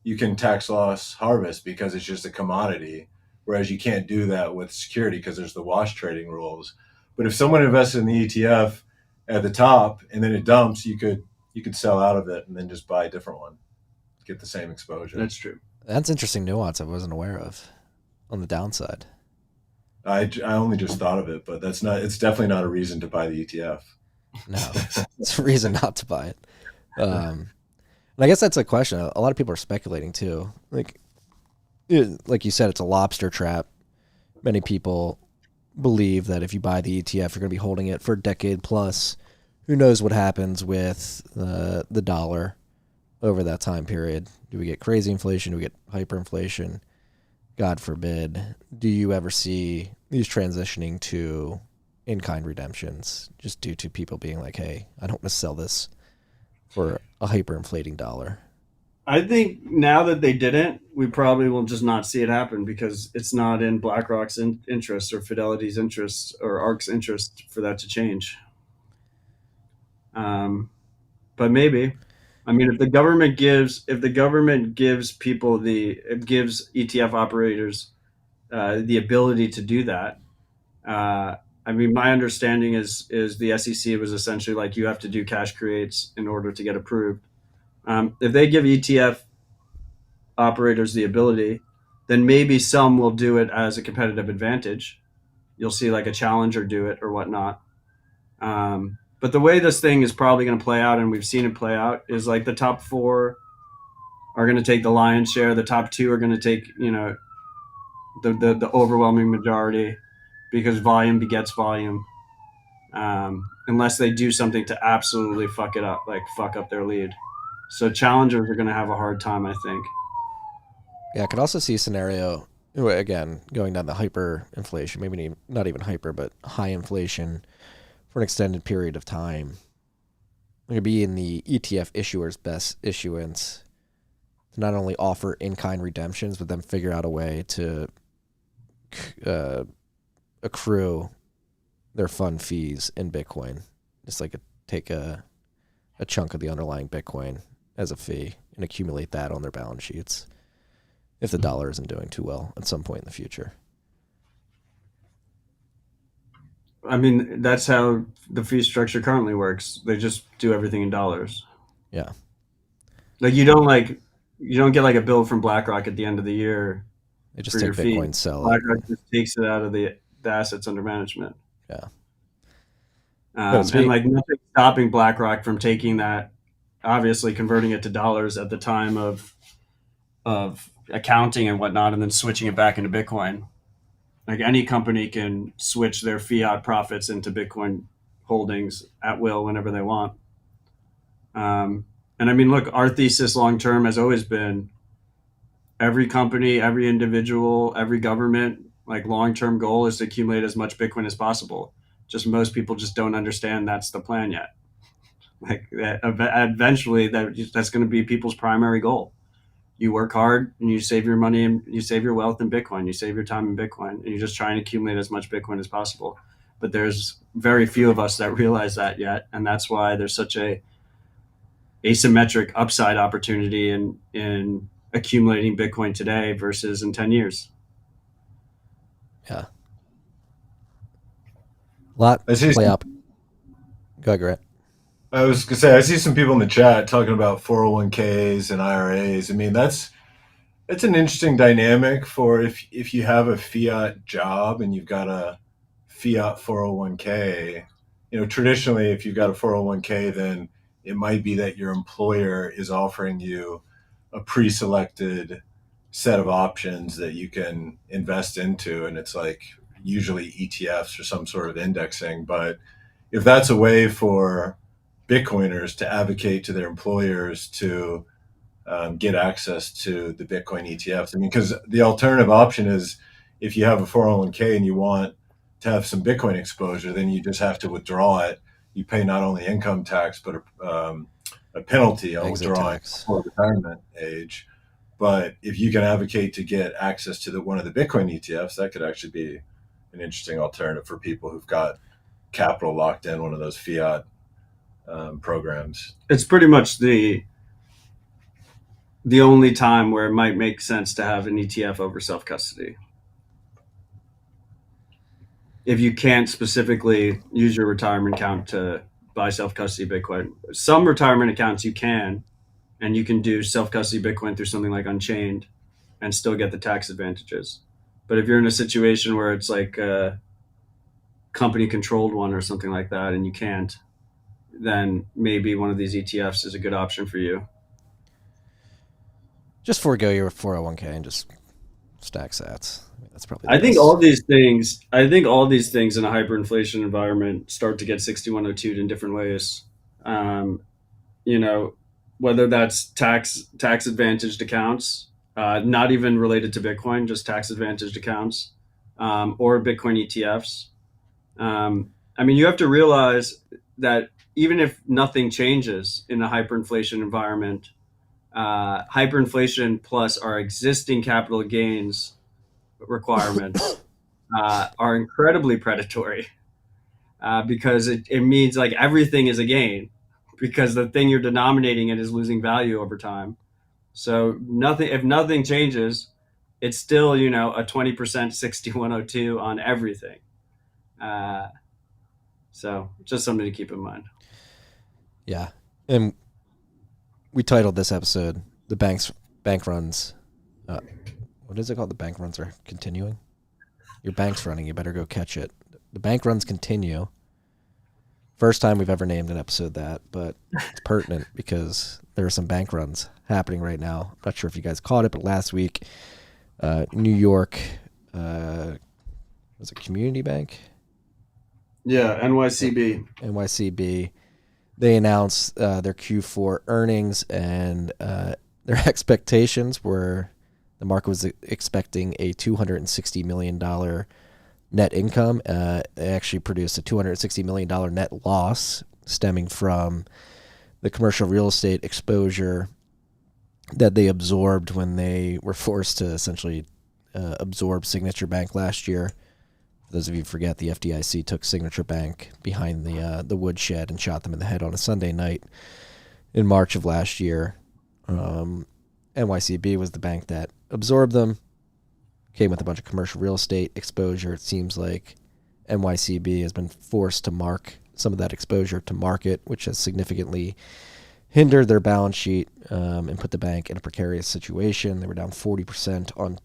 you can tax loss harvest because it's just a commodity, whereas you can't do that with security because there's the wash trading rules. But if someone invested in the ETF at the top and then it dumps, you could sell out of it and then just buy a different one, get the same exposure. That's true. That's interesting nuance I wasn't aware of on the downside. I only just thought of it, but it's definitely not a reason to buy the ETF. No, it's a reason not to buy it. And I guess that's a question. A lot of people are speculating too. Like you said, it's a lobster trap. Many people believe that if you buy the ETF, you're going to be holding it for a decade plus. Who knows what happens with the dollar over that time period? Do we get crazy inflation? Do we get hyperinflation? God forbid. Do you ever see these transitioning to in-kind redemptions just due to people being like, hey, I don't want to sell this for a hyperinflating dollar? I think now that they didn't, we probably will just not see it happen because it's not in BlackRock's interest or Fidelity's interest or ARK's interest for that to change. But maybe. I mean, if the government gives ETF operators the ability to do that, I mean, my understanding is the SEC was essentially like, you have to do cash creates in order to get approved. If they give ETF operators the ability, then maybe some will do it as a competitive advantage. You'll see like a challenger do it or whatnot. But the way this thing is probably going to play out, and we've seen it play out, is like the top 4 are going to take the lion's share. The top 2 are going to take, the overwhelming majority, because volume begets volume. Unless they do something to absolutely fuck it up, like fuck up their lead. So challengers are going to have a hard time, I think. Yeah, I could also see a scenario, again, going down the hyperinflation, maybe not even hyper, but high inflation for an extended period of time. It could be in the ETF issuer's best issuance to not only offer in-kind redemptions, but then figure out a way to accrue their fund fees in Bitcoin. Just like take a chunk of the underlying Bitcoin as a fee and accumulate that on their balance sheets if the dollar isn't doing too well at some point in the future. I mean, that's how the fee structure currently works. They just do everything in dollars. Yeah. Like you don't get like a bill from BlackRock at the end of the year. They just take Bitcoin, sell it. BlackRock just takes it out of the assets under management. Yeah. And like nothing stopping BlackRock from taking that, obviously converting it to dollars at the time of accounting and whatnot, and then switching it back into Bitcoin. Like any company can switch their fiat profits into Bitcoin holdings at will whenever they want. And I mean, look, our thesis long term has always been every company, every individual, every government, like long-term goal is to accumulate as much Bitcoin as possible. Just most people just don't understand that's the plan yet. Like eventually that's going to be people's primary goal. You work hard and you save your money and you save your wealth in Bitcoin. You save your time in Bitcoin, and you just try and accumulate as much Bitcoin as possible. But there's very few of us that realize that yet. And that's why there's such a asymmetric upside opportunity in accumulating Bitcoin today versus in 10 years. Yeah. Lot play up. Go ahead, Grant. I was going to say, I see some people in the chat talking about 401ks and IRAs. I mean, that's an interesting dynamic for if you have a fiat job and you've got a fiat 401k. Traditionally, if you've got a 401k, then it might be that your employer is offering you a pre-selected set of options that you can invest into, and it's like usually ETFs or some sort of indexing. But if that's a way for Bitcoiners to advocate to their employers to get access to the Bitcoin ETFs, I mean, because the alternative option is if you have a 401k and you want to have some Bitcoin exposure, then you just have to withdraw it. You pay not only income tax, but a penalty on withdrawing before retirement age. But if you can advocate to get access to one of the Bitcoin ETFs, that could actually be an interesting alternative for people who've got capital locked in one of those fiat programs. It's pretty much the only time where it might make sense to have an ETF over self-custody. If you can't specifically use your retirement account to buy self-custody Bitcoin. Some retirement accounts you can, and you can do self-custody Bitcoin through something like Unchained and still get the tax advantages. But if you're in a situation where it's like a company-controlled one or something like that and you can't, then maybe one of these ETFs is a good option for you. Just forego your 401k and just stack sats. That's probably. I think all these things in a hyperinflation environment start to get 6102'd in different ways. Whether that's tax advantaged accounts, not even related to Bitcoin, just tax advantaged accounts, or Bitcoin ETFs. You have to realize that even if nothing changes in a hyperinflation environment, hyperinflation plus our existing capital gains requirements are incredibly predatory, because it means like everything is a gain because the thing you're denominating it is losing value over time. So if nothing changes, it's still, a 20% 6102 on everything. So just something to keep in mind. Yeah. And we titled this episode, The Bank Runs. What is it called? The bank runs are continuing? Your bank's running. You better go catch it. The bank runs continue. First time we've ever named an episode that, but it's pertinent because there are some bank runs happening right now. I'm not sure if you guys caught it, but last week, New York, was it Community Bank? Yeah, NYCB. They announced their Q4 earnings, and their expectations were the market was expecting a $260 million net income. They actually produced a $260 million net loss stemming from the commercial real estate exposure that they absorbed when they were forced to essentially absorb Signature Bank last year. For those of you who forget, the FDIC took Signature Bank behind the woodshed and shot them in the head on a Sunday night in March of last year. NYCB was the bank that absorbed them, came with a bunch of commercial real estate exposure. It seems like NYCB has been forced to mark some of that exposure to market, which has significantly hindered their balance sheet and put the bank in a precarious situation. They were down 40% on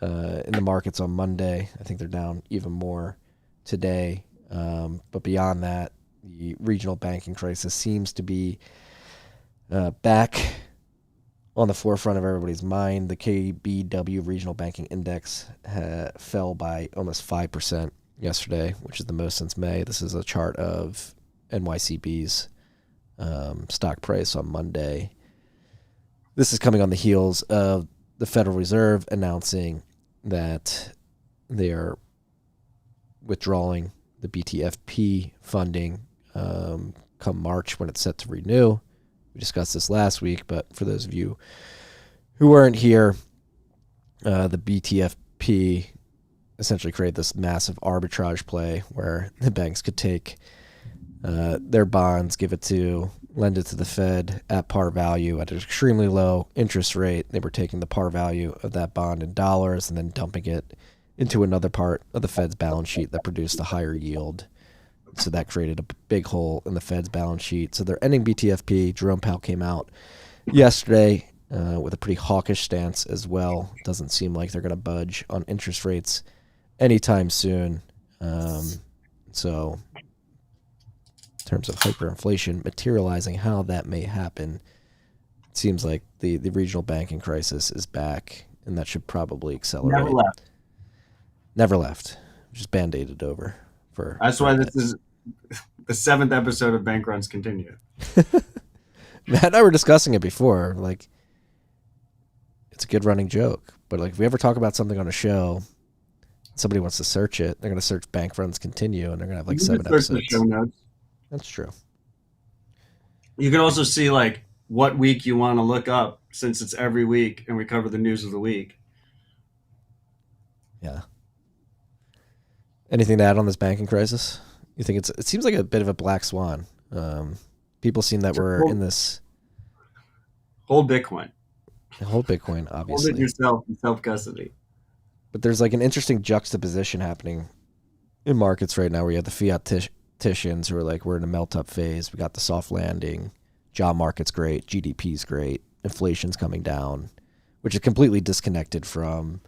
in the markets on Monday. I think they're down even more today. But beyond that, the regional banking crisis seems to be back on the forefront of everybody's mind. The KBW Regional Banking Index fell by almost 5% yesterday, which is the most since May. This is a chart of NYCB's stock price on Monday. This is coming on the heels of the Federal Reserve announcing that they are withdrawing the BTFP funding come March when it's set to renew. We discussed this last week, but for those of you who weren't here, the BTFP essentially created this massive arbitrage play where the banks could take their bonds, lend it to the Fed at par value at an extremely low interest rate. They were taking the par value of that bond in dollars and then dumping it into another part of the Fed's balance sheet that produced a higher yield. So that created a big hole in the Fed's balance sheet. So they're ending BTFP. Jerome Powell came out yesterday with a pretty hawkish stance as well. Doesn't seem like they're going to budge on interest rates anytime soon. So in terms of hyperinflation materializing, how that may happen, it seems like the regional banking crisis is back, and that should probably accelerate. Never left. Just band-aided over. That's why this is the 7th episode of Bank Runs Continue. Matt and I were discussing it before. Like, it's a good running joke, but like if we ever talk about something on a show, somebody wants to search it, they're going to search Bank Runs Continue, and they're going to have like 7 episodes. The show notes. That's true. You can also see like what week you want to look up, since it's every week and we cover the news of the week. Yeah. Anything to add on this banking crisis? You think it seems like a bit of a black swan. People seem that we're in this. Hold Bitcoin. Hold Bitcoin, obviously. Hold it yourself in self-custody. But there's like an interesting juxtaposition happening in markets right now where you have the fiat-ticians who are like, we're in a melt-up phase. We got the soft landing. Job market's great. GDP's great. Inflation's coming down, which is completely disconnected from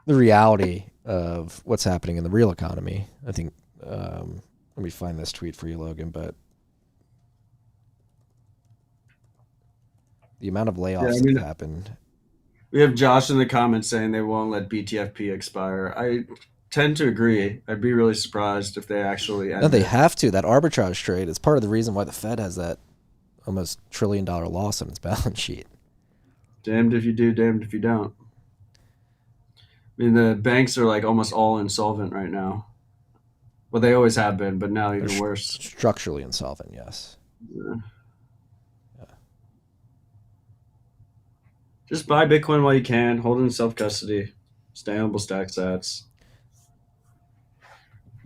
the reality of what's happening in the real economy. I think, let me find this tweet for you, Logan, but the amount of layoffs that happened. We have Josh in the comments saying they won't let BTFP expire. I tend to agree. I'd be really surprised if they actually end No, they have to. That arbitrage trade is part of the reason why the Fed has that almost $1 trillion loss on its balance sheet. Damned if you do, damned if you don't. I mean, the banks are like almost all insolvent right now. Well, they always have been, but now even worse. Structurally insolvent, yes. Yeah. Just buy Bitcoin while you can. Hold it in self-custody. Stay humble, stack sats.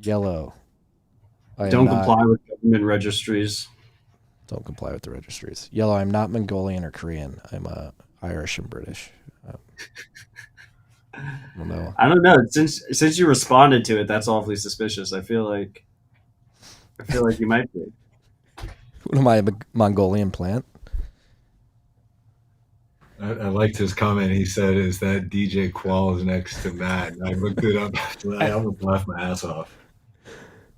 Yellow. Don't comply with government registries. Don't comply with the registries. Yellow, I'm not Mongolian or Korean. I'm Irish and British. don't know. I don't know. Since you responded to it, that's awfully suspicious. I feel like you might be. What am I, a Mongolian plant? I liked his comment. He said, "Is that DJ Qualls next to Matt?" And I looked it up. I almost laughed my ass off.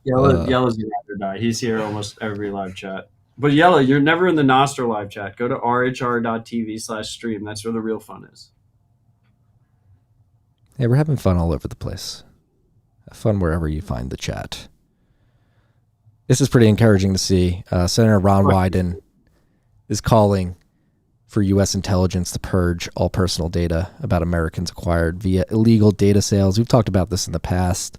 Yellow's your ride or die. He's here almost every live chat. But Yellow, you're never in the Nostr live chat. Go to rhr.tv/stream. That's where the real fun is. Hey, we're having fun all over the place. Have fun wherever you find the chat. This is pretty encouraging to see. Senator Ron Wyden is calling for U.S. intelligence to purge all personal data about Americans acquired via illegal data sales. We've talked about this in the past.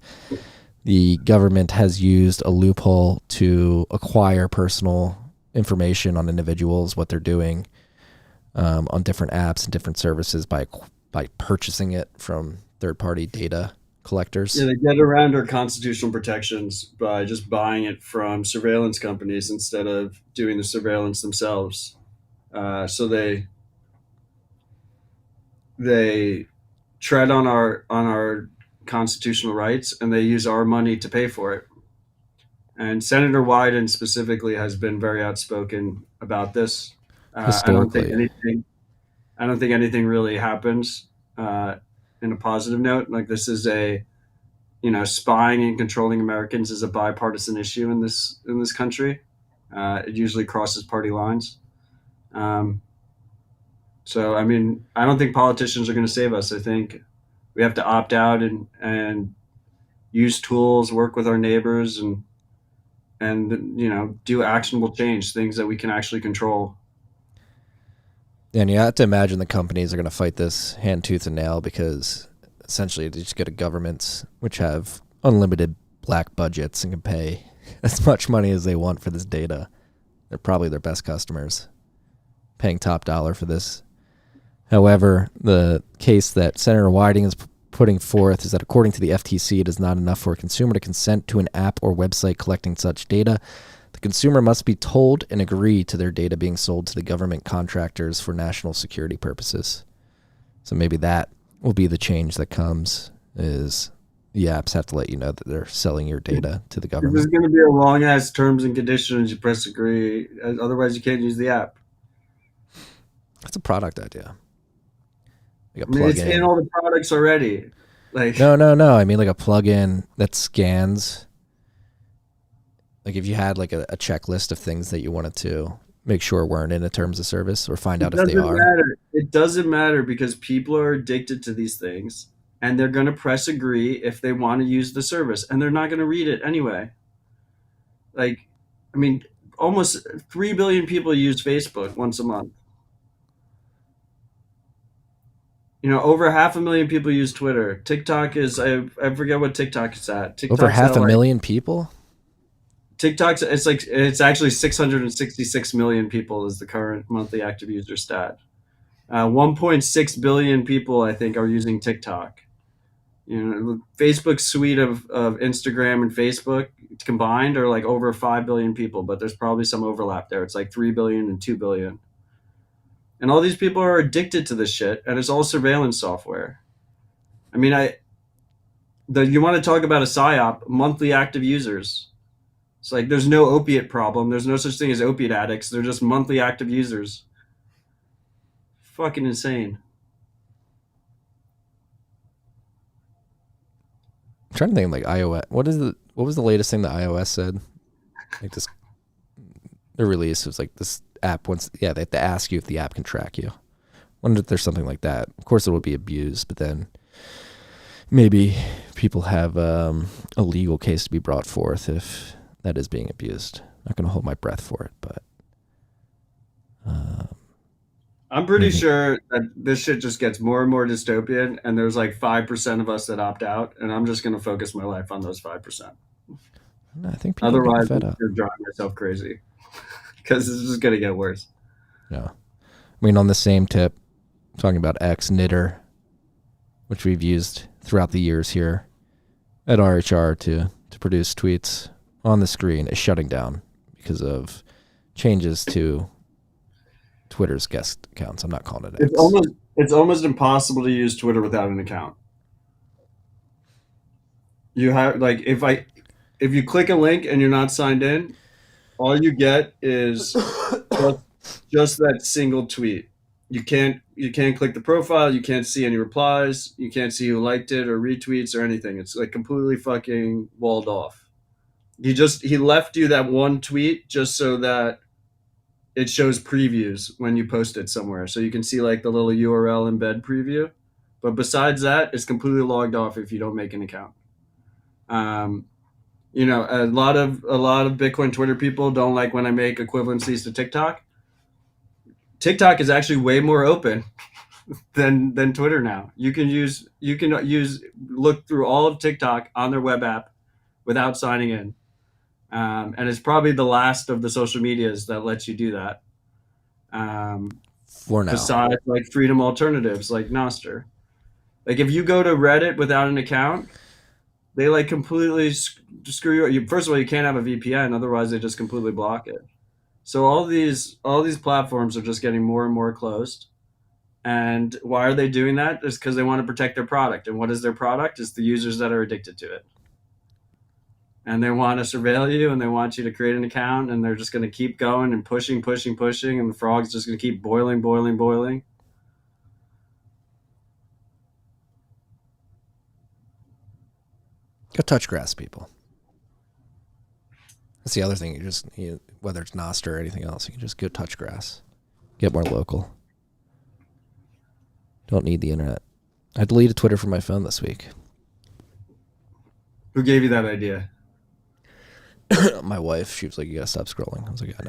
The government has used a loophole to acquire personal information on individuals, what they're doing on different apps and different services by purchasing it from third-party data collectors. Yeah, they get around our constitutional protections by just buying it from surveillance companies instead of doing the surveillance themselves. So they tread on our constitutional rights, and they use our money to pay for it. And Senator Wyden specifically has been very outspoken about this. I don't think anything really happens in a positive note. Like, this is spying and controlling Americans is a bipartisan issue in this country. It usually crosses party lines. So, I mean, I don't think politicians are going to save us. I think we have to opt out and use tools, work with our neighbors, and do actionable change, things that we can actually control. And you have to imagine the companies are going to fight this hand, tooth, and nail, because essentially they just go to governments which have unlimited black budgets and can pay as much money as they want for this data. They're probably their best customers, paying top dollar for this. However, the case that Senator Wyden is putting forth is that according to the FTC, it is not enough for a consumer to consent to an app or website collecting such data. The consumer must be told and agree to their data being sold to the government contractors for national security purposes. So maybe that will be the change that comes, is the apps have to let you know that they're selling your data to the government. There's going to be a long-ass terms and conditions. You press agree. Otherwise, you can't use the app. That's a product idea. Like it's in all the products already. Like, no. I mean, like a plug-in that scans. Like, if you had like a checklist of things that you wanted to make sure weren't in a terms of service, or find out if they are. It doesn't matter, because people are addicted to these things, and they're going to press agree if they want to use the service, and they're not going to read it anyway. Like, I mean, almost 3 billion people use Facebook once a month. Over 500,000 people use Twitter. TikTok is, I forget what TikTok is at. TikTok's over 500,000 people? TikTok's, it's actually 666 million people is the current monthly active user stat. 1.6 billion people, I think, are using TikTok. Facebook's suite of Instagram and Facebook combined are like over 5 billion people, but there's probably some overlap there. It's like 3 billion and 2 billion. And all these people are addicted to this shit, and it's all surveillance software. I mean, you want to talk about a PSYOP, monthly active users. It's like, there's no opiate problem. There's no such thing as opiate addicts. They're just monthly active users. Fucking insane. I'm trying to think of like iOS. What was the latest thing that iOS said? Like this, the release was like this app they have to ask you if the app can track you. Wonder if there's something like that. Of course, it would be abused, but then maybe people have a legal case to be brought forth if that is being abused. Not going to hold my breath for it, but I'm pretty sure that this shit just gets more and more dystopian, and there's like 5% of us that opt out, and I'm just going to focus my life on those 5%. I think people otherwise, are fed up. You're driving myself crazy, because it's just going to get worse. Yeah. I mean, on the same tip, talking about X, Nitter, which we've used throughout the years here at RHR to produce tweets on the screen, is shutting down because of changes to Twitter's guest accounts. I'm not calling it X. It's almost impossible to use Twitter without an account. You have like if you click a link and you're not signed in, all you get is just that single tweet. You can't click the profile. You can't see any replies. You can't see who liked it or retweets or anything. It's like completely fucking walled off. He left you that one tweet just so that it shows previews when you post it somewhere, so you can see like the little URL embed preview. But besides that, it's completely logged off if you don't make an account. You know, a lot of Bitcoin Twitter people don't like when I make equivalencies to TikTok. TikTok is actually way more open than Twitter now. You can look through all of TikTok on their web app without signing in. And it's probably the last of the social medias that lets you do that. For now. Besides like freedom alternatives like Nostr. Like if you go to Reddit without an account, they like completely screw you. First of all, you can't have a VPN, otherwise they just completely block it. So all these platforms are just getting more and more closed. And why are they doing that? It's because they want to protect their product. And what is their product? It's the users that are addicted to it. And they want to surveil you, and they want you to create an account, and they're just going to keep going and pushing, and the frog's just going to keep boiling. Go touch grass, people. That's the other thing. Whether it's Nostr or anything else, you can just go touch grass. Get more local. Don't need the internet. I deleted Twitter from my phone this week. Who gave you that idea? My wife. She was like, "You gotta stop scrolling." I was like, I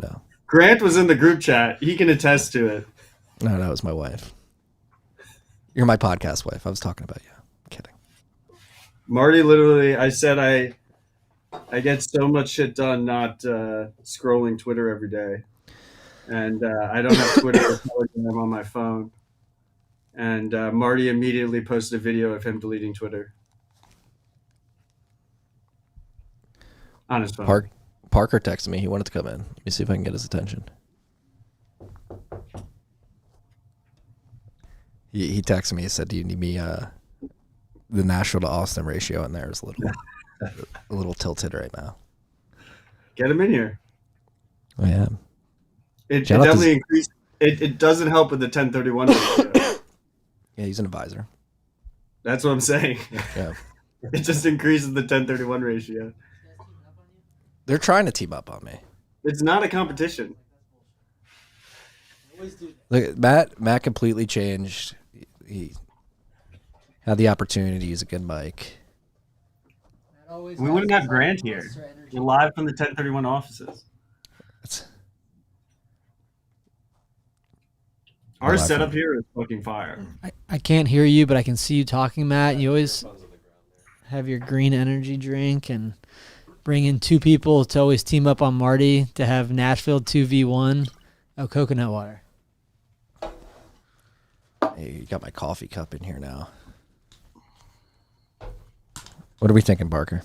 know. Grant was in the group chat. He can attest to it. No, it was my wife. You're my podcast wife. I was talking about you. I'm kidding. Marty, literally, I said I get so much shit done not scrolling Twitter every day. And I don't have Twitter or Telegram on my phone. And Marty immediately posted a video of him deleting Twitter on his phone. Parker texted me. He wanted to come in. Let me see if I can get his attention. He texted me. He said, "Do you need me?" The Nashville to Austin ratio in there is a little tilted right now. Get him in here. I am. It definitely increased. It doesn't help with the 1031 ratio. Yeah, he's an advisor. That's what I'm saying. Yeah. It just increases the 1031 ratio. They're trying to team up on me. It's not a competition. Look, Matt completely changed. He had the opportunity to use a good mic. We wouldn't have Grant here. We're live from the 1031 offices. Our setup here is fucking fire. I can't hear you, but I can see you talking, Matt. You always have your green energy drink and bring in two people to always team up on Marty to have Nashville 2v1. Oh, coconut water. Hey, you got my coffee cup in here now. What are we thinking, Barker?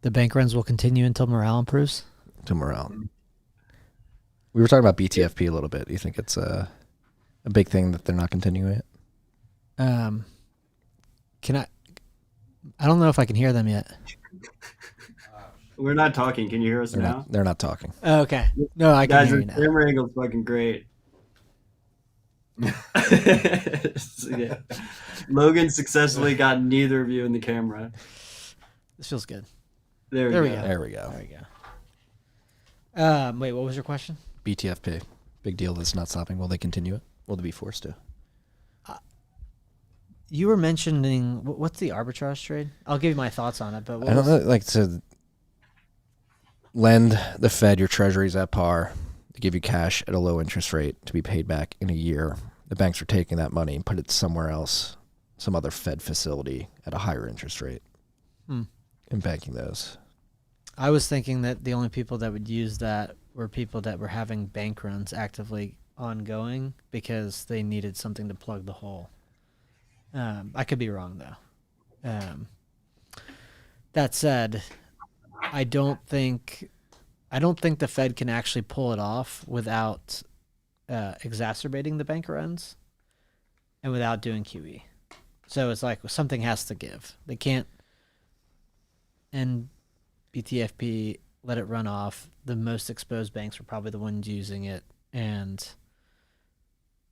The bank runs will continue until morale improves? Until morale. We were talking about BTFP a little bit. Do you think it's a big thing that they're not continuing it? I don't know if I can hear them yet. We're not talking. Can you hear us now? They're not talking. Oh, okay. No, I can Guys, hear the you now. camera angle's fucking great. Yeah. Logan successfully got neither of you in the camera. This feels good. There we go. There we go. There we go. Wait, what was your question? BTFP. Big deal that's not stopping. Will they continue it? Will they be forced to? You were mentioning, what's the arbitrage trade? I'll give you my thoughts on it. But I don't know, like to lend the Fed your treasuries at par to give you cash at a low interest rate to be paid back in a year. The banks are taking that money and put it somewhere else, some other Fed facility at a higher interest rate and banking those. I was thinking that the only people that would use that were people that were having bank runs actively ongoing because they needed something to plug the hole. I could be wrong though. That said, I don't think the Fed can actually pull it off without exacerbating the bank runs and without doing QE. So it's like something has to give. They can't end BTFP, let it run off. The most exposed banks were probably the ones using it. And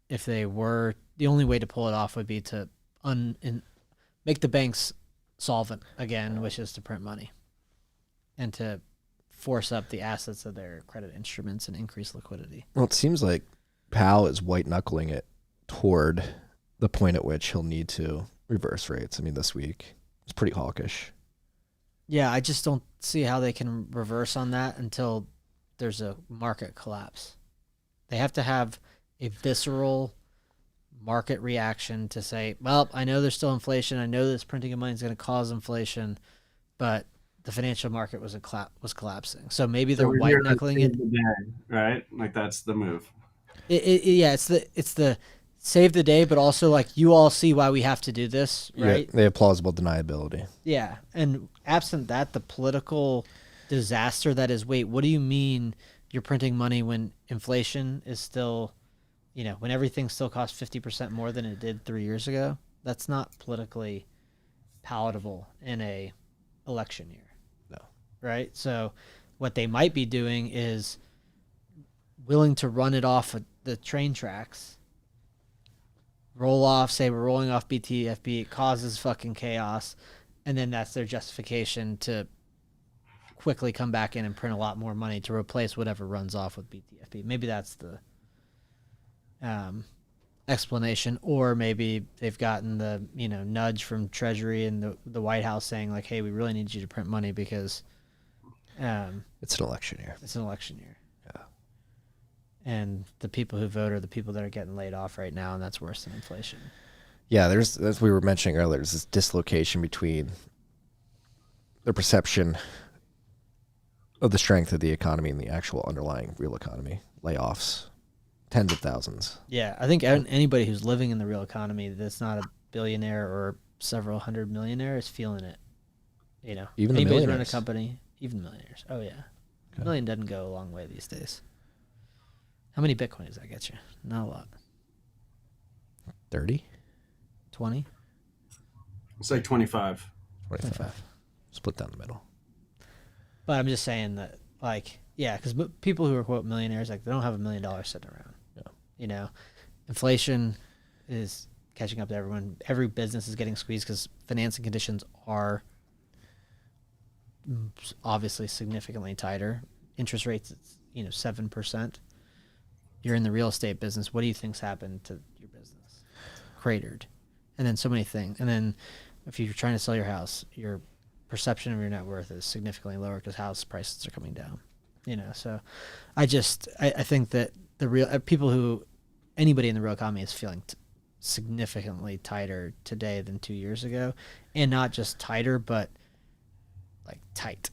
if they were, the only way to pull it off would be to make the banks solvent again, which is to print money and to force up the assets of their credit instruments and increase liquidity. Well, it seems like Powell is white knuckling it toward the point at which he'll need to reverse rates. I mean, this week it's pretty hawkish. Yeah, I just don't see how they can reverse on that until there's a market collapse. They have to have a visceral market reaction to say, well, I know there's still inflation. I know this printing of money is going to cause inflation, but the financial market was collapsing. So maybe they're white knuckling it. Right? Like that's the move. Yeah, it's the save the day, but also like you all see why we have to do this, right? Yeah, they have plausible deniability. Yeah, and absent that, the political disaster that is, wait, what do you mean you're printing money when inflation is still, when everything still costs 50% more than it did 3 years ago? That's not politically palatable in a election year. No. Right? So what they might be doing is willing to run it off of the train tracks, roll off, say we're rolling off BTFP, it causes fucking chaos, and then that's their justification to quickly come back in and print a lot more money to replace whatever runs off with BTFP. Maybe that's the explanation, or maybe they've gotten the nudge from Treasury and the White House saying like, hey, we really need you to print money because it's an election year. It's an election year. Yeah. And the people who vote are the people that are getting laid off right now, and that's worse than inflation. Yeah, there's, as we were mentioning earlier, there's this dislocation between the perception of the strength of the economy and the actual underlying real economy. Layoffs, tens of thousands. Yeah, I think anybody who's living in the real economy that's not a billionaire or several hundred millionaire is feeling it. Even the anybody's running a millionaires. company, even millionaires. Oh yeah, Okay. $1 million doesn't go a long way these days. How many Bitcoin does that get you? Not a lot. 30? 20? It's like 25. 25. Split down the middle. But I'm just saying that, like, yeah, because people who are quote millionaires, like, they don't have $1 million sitting around. Yeah. Inflation is catching up to everyone. Every business is getting squeezed because financing conditions are obviously significantly tighter. Interest rates, 7%. You're in the real estate business. What do you think's happened to your business? Cratered. And then so many things. And then if you're trying to sell your house, your perception of your net worth is significantly lower because house prices are coming down. So I think that the real anybody in the real economy is feeling significantly tighter today than 2 years ago, and not just tighter, but like tight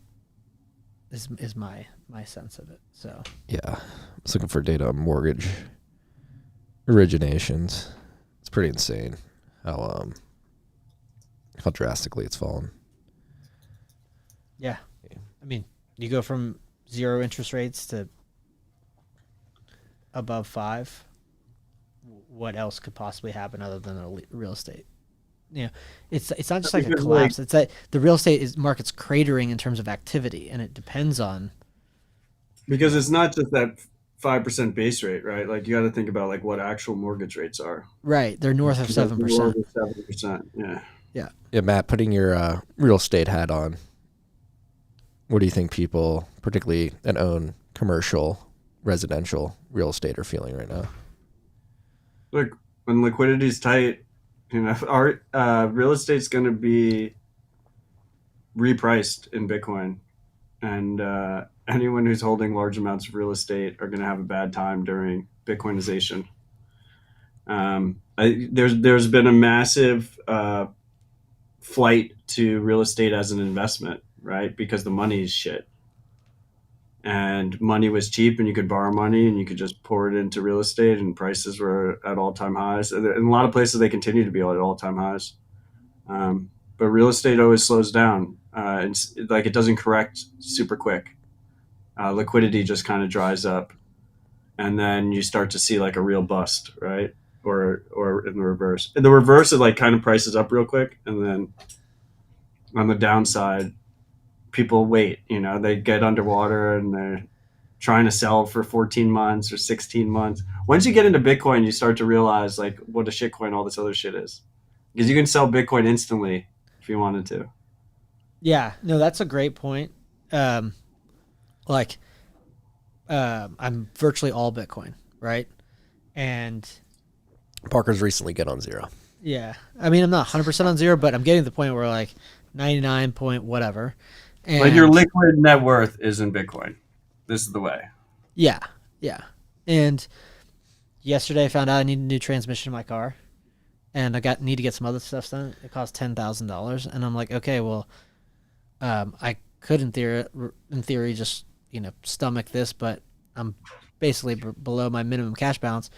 is my sense of it. So Yeah. I was looking for data on mortgage originations. It's pretty insane how drastically it's fallen. yeah, I mean, you go from 0 interest rates to above 5. What else could possibly happen other than a real estate? It's not just like a collapse. It's that the real estate market's cratering in terms of activity, and it depends on. Because it's not just that 5% base rate, right? Like you got to think about like what actual mortgage rates are. Right, they're north of 7%. 7%. Yeah. Yeah, Matt, putting your real estate hat on, what do you think people, particularly that own commercial, residential real estate, are feeling right now? Look, when liquidity is tight, our real estate's going to be repriced in Bitcoin, and anyone who's holding large amounts of real estate are going to have a bad time during Bitcoinization. There's been a massive flight to real estate as an investment, right? Because the money is shit. And money was cheap and you could borrow money and you could just pour it into real estate and prices were at all-time highs. In a lot of places, they continue to be at all-time highs. But real estate always slows down. It doesn't correct super quick. Liquidity just kind of dries up. And then you start to see like a real bust, right? or in the reverse. In the reverse, it like kind of prices up real quick, and then on the downside, people wait. They get underwater and they're trying to sell for 14 months or 16 months. Once you get into Bitcoin, you start to realize like what a shitcoin all this other shit is, because you can sell Bitcoin instantly if you wanted to. Yeah, no, that's a great point. I'm virtually all Bitcoin, right? And Parker's recently get on zero. yeah, I mean, I'm not 100% on zero, but I'm getting to the point where like 99 point whatever. And Like your liquid net worth is in Bitcoin. This is the way. yeah. And yesterday I found out I need a new transmission in my car, and I need to get some other stuff done. It costs $10,000, and I'm like, okay, well, I could in theory just stomach this, but I'm basically below my minimum cash balance.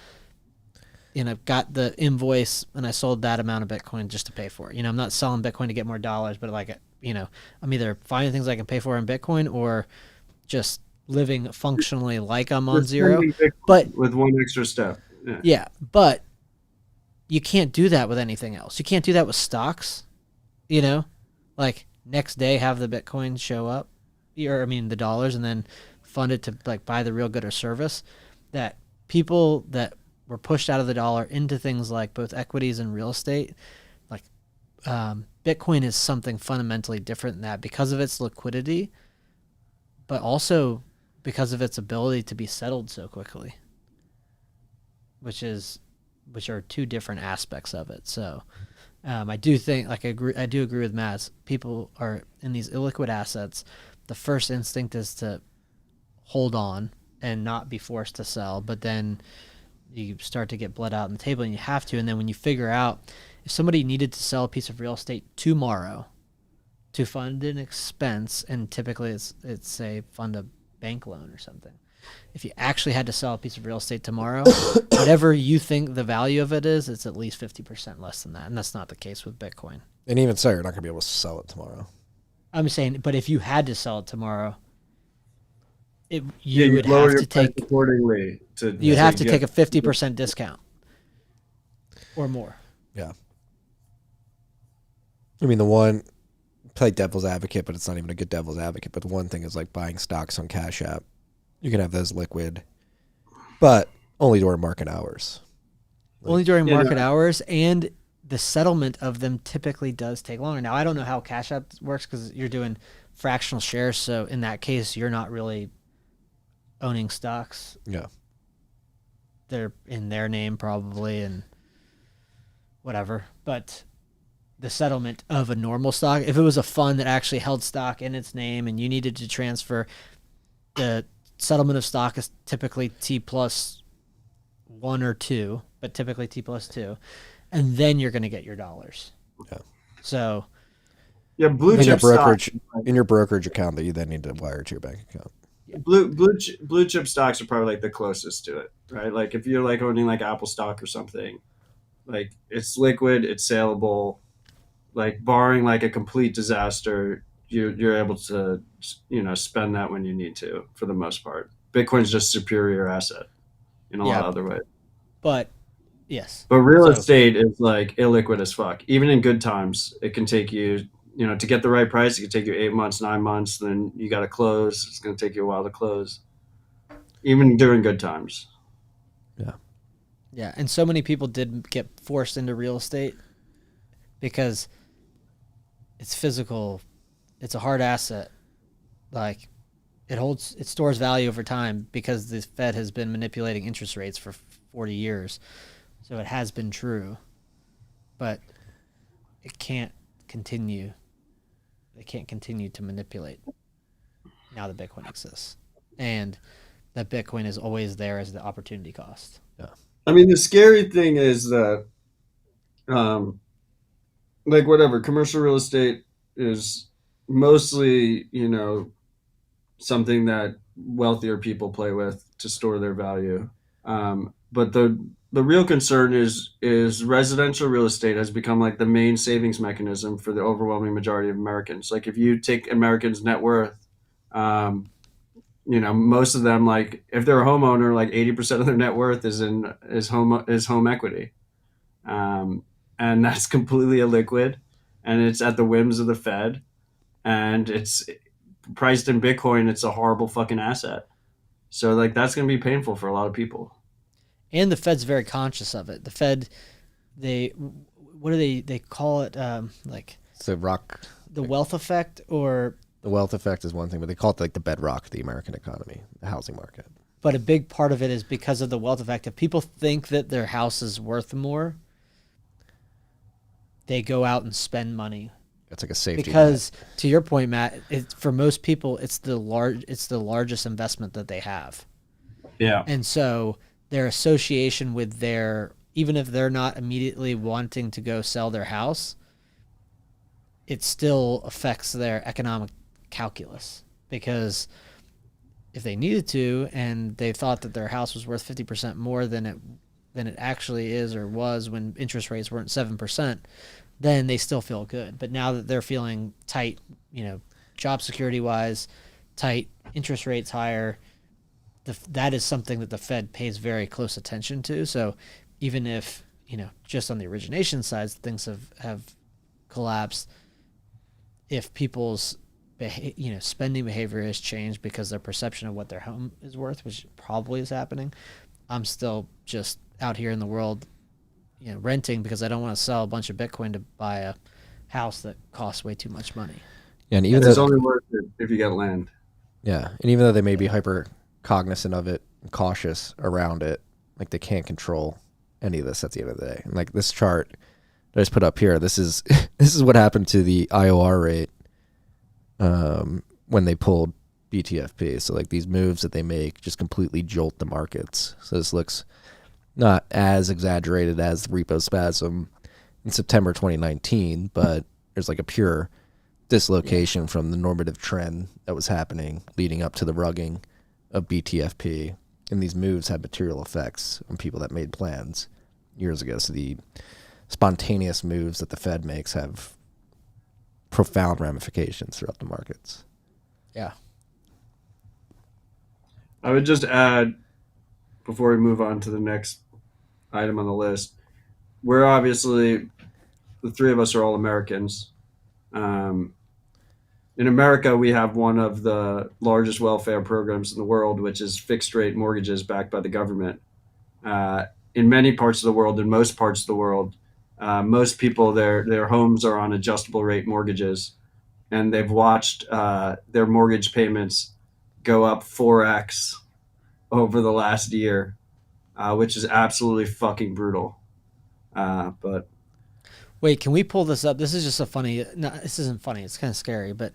I've got the invoice, and I sold that amount of Bitcoin just to pay for it. I'm not selling Bitcoin to get more dollars, but I'm either finding things I can pay for in Bitcoin or just living functionally like I'm on zero. But with one extra step. Yeah, but you can't do that with anything else. You can't do that with stocks. Like next day have the Bitcoin show up, the dollars, and then fund it to like buy the real good or service. That people that were pushed out of the dollar into things like both equities and real estate, like Bitcoin is something fundamentally different than that because of its liquidity, but also because of its ability to be settled so quickly, which are two different aspects of it. So I do think, I do agree with Matt. People are in these illiquid assets. The first instinct is to hold on and not be forced to sell, but then you start to get bled out on the table, and you have to. And then when you figure out if somebody needed to sell a piece of real estate tomorrow to fund an expense, and typically it's say fund a bank loan or something. If you actually had to sell a piece of real estate tomorrow, whatever you think the value of it is, it's at least 50% less than that. And that's not the case with Bitcoin. And even so, you're not going to be able to sell it tomorrow. I'm saying, but if you had to sell it tomorrow, you would lower have your to take price accordingly. You'd have to take a 50% discount or more. Yeah. I mean, the one, play devil's advocate, but it's not even a good devil's advocate. But the one thing is like buying stocks on Cash App. You can have those liquid, but only during market hours. Only during market hours, and the settlement of them typically does take longer. Now, I don't know how Cash App works because you're doing fractional shares. So in that case, you're not really owning stocks. Yeah. They're in their name probably and whatever. But the settlement of a normal stock, if it was a fund that actually held stock in its name and you needed to transfer, the settlement of stock is typically T plus 1 or 2, but typically T plus 2. And then you're going to get your dollars. Yeah. So yeah, blue in chip your brokerage account that you then need to wire to your bank account. Blue chip stocks are probably like the closest to it, right? Like if you're like owning like Apple stock or something, like it's liquid, it's saleable. Like barring like a complete disaster, you're able to spend that when you need to for the most part. Bitcoin's just superior asset in a lot of other ways. But yes. But real estate is like illiquid as fuck. Even in good times, it can take you, to get the right price, it can take you 8 months, 9 months. Then you got to close. It's going to take you a while to close. Even during good times. Yeah. Yeah. And so many people did get forced into real estate because it's physical. It's a hard asset. Like it stores value over time because the Fed has been manipulating interest rates for 40 years. So it has been true, but it can't continue. They can't continue to manipulate now that Bitcoin exists, and that Bitcoin is always there as the opportunity cost. Yeah. I mean, the scary thing is that, like whatever, commercial real estate is mostly, something that wealthier people play with to store their value. But the real concern is residential real estate has become like the main savings mechanism for the overwhelming majority of Americans. Like if you take Americans' net worth, most of them, like if they're a homeowner, like 80% of their net worth is home equity, and that's completely illiquid, and it's at the whims of the Fed, and it's priced in Bitcoin. It's a horrible fucking asset. So like that's going to be painful for a lot of people. And the Fed's very conscious of it. The Fed, what do they call it? Like So the wealth effect, or the wealth effect is one thing, but they call it like the bedrock of the American economy, the housing market. but a big part of it is because of the wealth effect. If people think that their house is worth more, they go out and spend money. It's like a safety Because to your point, Matt, for most people, it's the largest investment that they have. Yeah. And so their association with even if they're not immediately wanting to go sell their house, it still affects their economic calculus. Because if they needed to, and they thought that their house was worth 50% more than it actually is or was when interest rates weren't 7%, then they still feel good. But now that they're feeling tight, job security wise, tight, interest rates higher, that is something that the Fed pays very close attention to. So even if, just on the origination side, things have collapsed, if people's spending behavior has changed because their perception of what their home is worth, which probably is happening, I'm still just out here in the world renting because I don't want to sell a bunch of Bitcoin to buy a house that costs way too much money. Yeah, and even It's though, only worth it if you get land. yeah, and even though they may be hyper cognizant of it, and cautious around it, like they can't control any of this at the end of the day. And like this chart that I just put up here, this is what happened to the IOR rate when they pulled BTFP. So like these moves that they make just completely jolt the markets. So this looks not as exaggerated as the repo spasm in September 2019, but there's like a pure dislocation from the normative trend that was happening leading up to the rugging of BTFP. And these moves had material effects on people that made plans years ago. So the spontaneous moves that the Fed makes have profound ramifications throughout the markets. Yeah. I would just add, before we move on to the next item on the list, we're obviously, the three of us are all Americans. In America, we have one of the largest welfare programs in the world, which is fixed rate mortgages backed by the government. In many parts of the world, in most parts of the world, most people, their homes are on adjustable rate mortgages, and they've watched their mortgage payments go up 4x over the last year, which is absolutely fucking brutal. But Wait, can we pull this up? This is just this isn't funny. It's kind of scary. But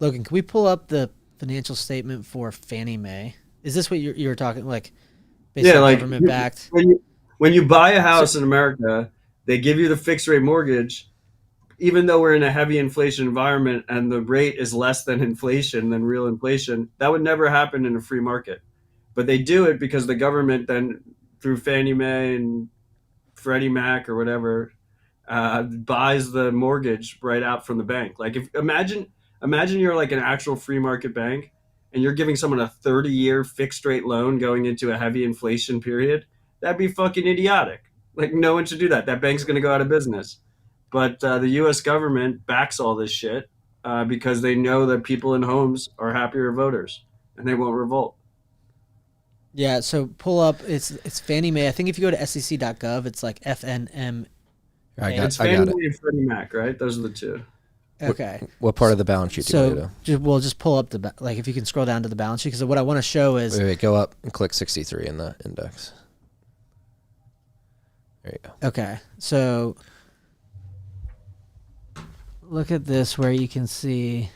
Logan, can we pull up the financial statement for Fannie Mae? Is this what you were talking, like, basically yeah, like government backed? When you buy a house in America, they give you the fixed rate mortgage, even though we're in a heavy inflation environment and the rate is less than inflation, than real inflation. That would never happen in a free market. But they do it because the government then, through Fannie Mae and Freddie Mac or whatever, buys the mortgage right out from the bank. Like, imagine you're like an actual free market bank and you're giving someone a 30-year fixed rate loan going into a heavy inflation period. That'd be fucking idiotic. Like, no one should do that. That bank's going to go out of business. But the U.S. government backs all this shit because they know that people in homes are happier voters and they won't revolt. Yeah, so pull up, it's Fannie Mae. I think if you go to sec.gov, it's like FNM. It's I got Fannie it. Mae and Freddie Mac, right? Those are the two. Okay. What part of the balance sheet do you go to? Just pull up like if you can scroll down to the balance sheet, because what I want to show is Wait, go up and click 63 in the index. There you go. okay. So look at this where you can see.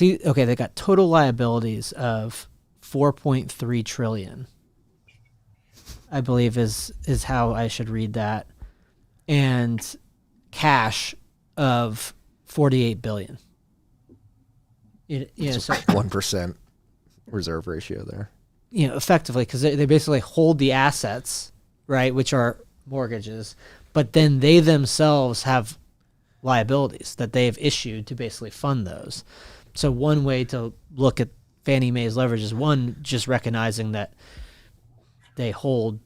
Okay, they got total liabilities of 4.3 trillion. I believe is how I should read that, and cash of 48 billion. So 1% reserve ratio there. Effectively, because they basically hold the assets, right, which are mortgages, but then they themselves have liabilities that they've issued to basically fund those. So one way to look at Fannie Mae's leverage is one, just recognizing that they hold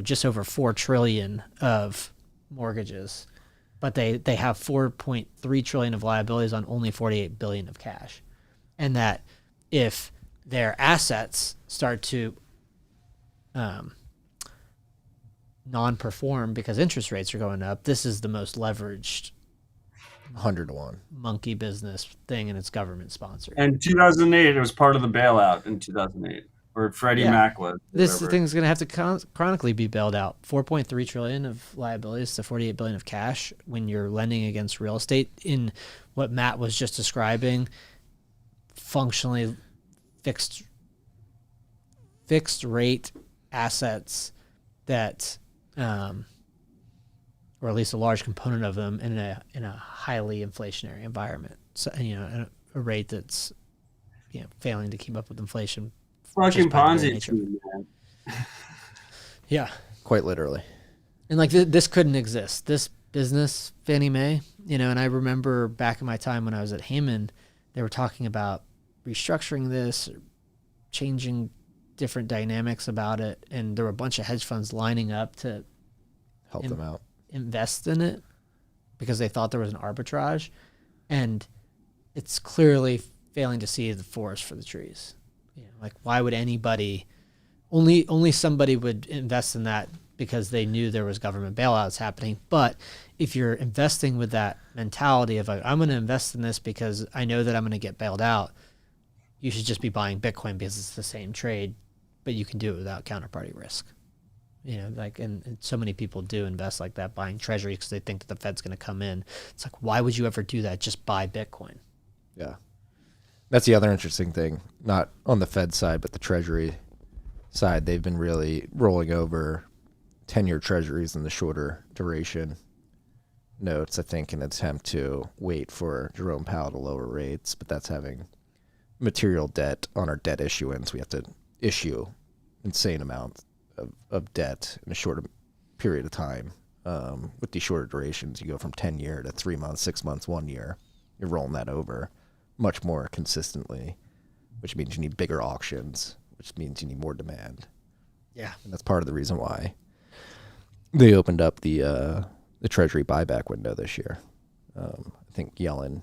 just over $4 trillion of mortgages, but they have $4.3 trillion of liabilities on only $48 billion of cash, and that if their assets start to non-perform because interest rates are going up, this is the most leveraged 100 to 1 monkey business thing, and it's government sponsored. And 2008, it was part of the bailout in 2008, where Freddie Mac was. This thing is going to have to chronically be bailed out. $4.3 trillion of liabilities to $48 billion of cash when you're lending against real estate in what Matt was just describing, functionally fixed rate assets that, or at least a large component of them in a highly inflationary environment. So, a rate that's, failing to keep up with inflation. Fucking Ponzi scheme, man. Yeah. Quite literally. And like this couldn't exist. This business, Fannie Mae, and I remember back in my time when I was at Hammond, they were talking about restructuring this, changing different dynamics about it. And there were a bunch of hedge funds lining up to help them out, invest in it because they thought there was an arbitrage. And it's clearly failing to see the forest for the trees. Like, why would anybody, only somebody would invest in that because they knew there was government bailouts happening. But if you're investing with that mentality of, like, I'm going to invest in this because I know that I'm going to get bailed out, you should just be buying Bitcoin because it's the same trade, but you can do it without counterparty risk. And so many people do invest like that, buying treasuries because they think that the Fed's going to come in. It's like, why would you ever do that? Just buy Bitcoin. Yeah. That's the other interesting thing, not on the Fed side, but the Treasury side. They've been really rolling over 10-year treasuries in the shorter duration notes, I think, in an attempt to wait for Jerome Powell to lower rates. But that's having material debt on our debt issuance. We have to issue insane amounts of debt in a shorter period of time. With these shorter durations, you go from 10-year to 3 months, 6 months, 1 year. You're rolling that over much more consistently, which means you need bigger auctions, which means you need more demand. Yeah. And that's part of the reason why they opened up the Treasury buyback window this year. I think Yellen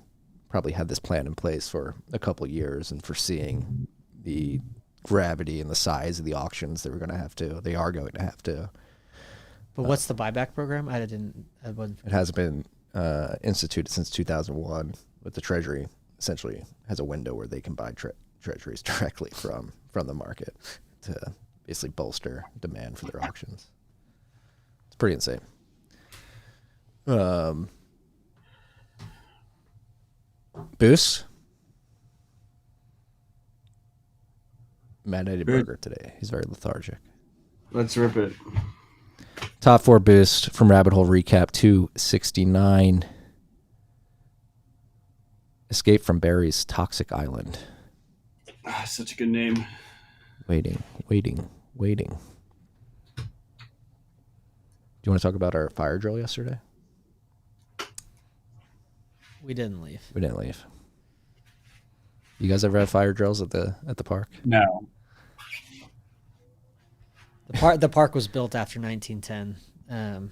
probably had this plan in place for a couple of years, and foreseeing the gravity and the size of the auctions they are going to have to. But what's the buyback program? It hasn't been instituted since 2001, with the Treasury essentially has a window where they can buy treasuries directly from the market to basically bolster demand for their auctions. It's pretty insane. Boost. Matt ate a burger today. He's very lethargic. Let's rip it. Top 4 boost from Rabbit Hole Recap 269. Escape from Barry's Toxic Island. Such a good name. Waiting. Do you want to talk about our fire drill yesterday? We didn't leave. You guys ever have fire drills at the park? No. The park was built after 1910.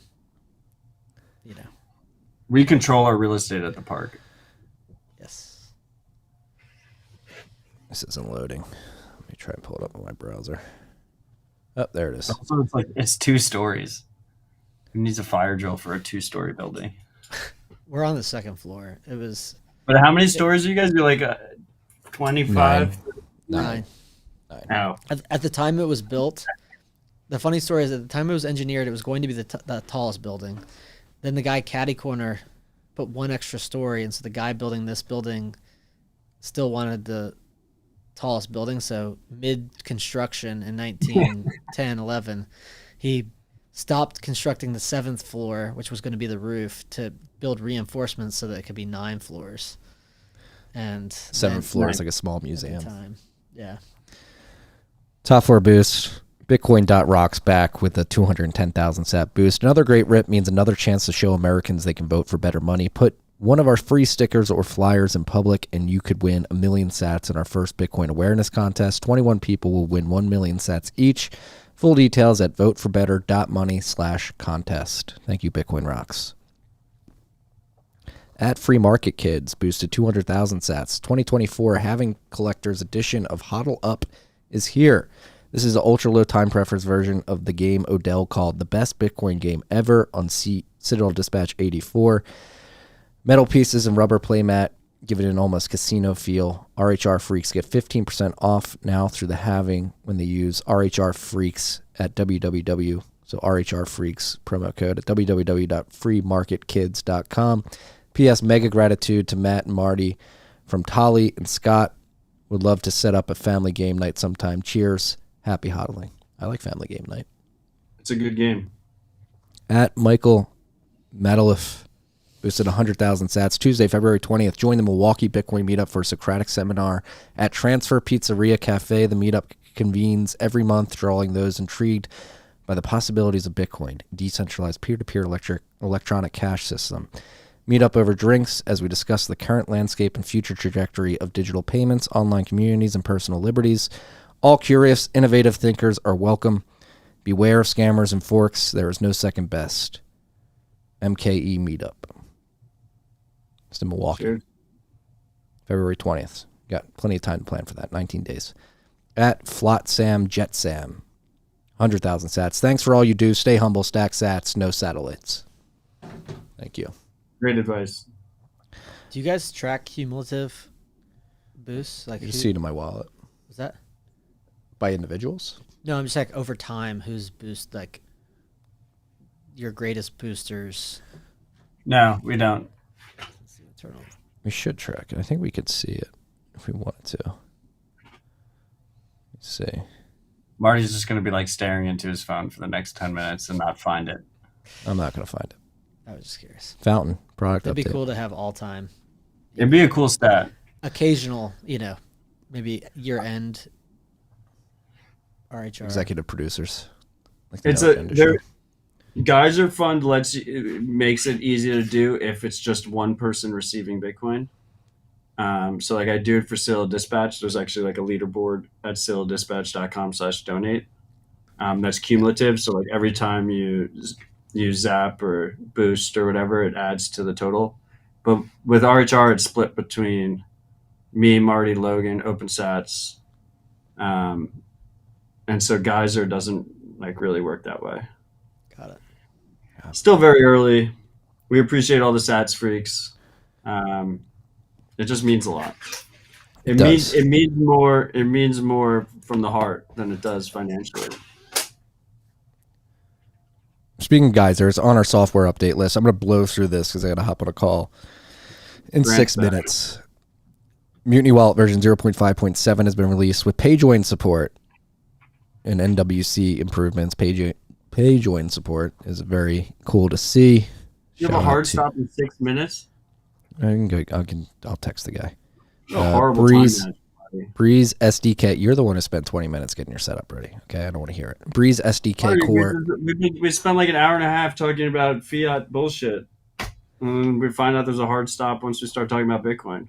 We control our real estate at the park. Yes. This isn't loading. Let me try and pull it up on my browser. Oh, there it is. Also, it's 2 stories. Who needs a fire drill for a 2-story building? We're on the second floor. It was. But how many stories are you guys? You're like 25? 9. Oh. At the time it was built, the funny story is at the time it was engineered, it was going to be the tallest building. Then the guy catty corner put 1 extra story, and so the guy building this building still wanted the tallest building. So mid-construction in 1910, 11, he stopped constructing the 7th floor, which was going to be the roof, to build reinforcements so that it could be 9 floors. And 7th floor is like a small museum. Yeah. Top 4 boost. Bitcoin.rocks back with a 210,000 sat boost. Another great rip means another chance to show Americans they can vote for better money. Put one of our free stickers or flyers in public, and you could win 1 million sats in our first Bitcoin awareness contest. 21 people will win 1 million sats each. Full details at voteforbetter.money/contest. Thank you, Bitcoin Rocks. At Free Market Kids, boosted 200,000 sats. 2024 Halving Collector's edition of HODL Up is here. This is an ultra-low time preference version of the game Odell called the best Bitcoin game ever on Citadel Dispatch 84. Metal pieces and rubber playmat give it an almost casino feel. RHR Freaks get 15% off now through the halving when they use RHR Freaks at www. So RHR Freaks promo code at www.freemarketkids.com. P.S. Mega gratitude to Matt and Marty from Tolly and Scott. Would love to set up a family game night sometime. Cheers. Happy hodling. I like family game night. It's a good game. At Michael Madalif, boosted 100,000 sats. Tuesday, February 20th. Join the Milwaukee Bitcoin Meetup for a Socratic seminar at Transfer Pizzeria Cafe. The meetup convenes every month, drawing those intrigued by the possibilities of Bitcoin, decentralized peer-to-peer electronic cash system. Meet up over drinks as we discuss the current landscape and future trajectory of digital payments, online communities, and personal liberties. All curious, innovative thinkers are welcome. Beware of scammers and forks. There is no second best. MKE Meetup. It's in Milwaukee. Sure. February 20th. Got plenty of time to plan for that. 19 days. At Flot Sam Jet Sam. 100,000 sats. Thanks for all you do. Stay humble. Stack sats. No satellites. Thank you. Great advice. Do you guys track cumulative boosts? Like, You can see it in my wallet. is that? By individuals? No, I'm just like over time, who's boost like your greatest boosters? No, we don't. Let's see, turn on. We should track it. I think we could see it if we wanted to. Let's see. Marty's just going to be like staring into his phone for the next 10 minutes and not find it. I'm not going to find it. I was just curious. Fountain product That'd update. be cool to have all time. It'd be a cool stat. Occasional, maybe year end. RHR. Executive producers. Like the It's Alexander Show. Geyser Fund makes it easy to do if it's just one person receiving Bitcoin. So like I do it for Citadel Dispatch. There's actually like a leaderboard at citadeldispatch.com/donate. That's cumulative. So like every time you zap or boost or whatever, it adds to the total. But with RHR, it's split between me, Marty, Logan, OpenSats. And so Geyser doesn't like really work that way. Got it. Still very early. We appreciate all the Sats freaks. It just means a lot. It means more from the heart than it does financially. Speaking of geysers, on our software update list, I'm going to blow through this because I got to hop on a call in 6 minutes. Mutiny Wallet version 0.5.7 has been released with PayJoin support and NWC improvements. PayJoin support is very cool to see. You have a hard stop in 6 minutes? I'll text the guy. Horrible Breeze, time. Breeze SDK. You're the one who spent 20 minutes getting your setup ready. Okay, I don't want to hear it. Breeze SDK core. We spent like an hour and a half talking about fiat bullshit. And we find out there's a hard stop once we start talking about Bitcoin.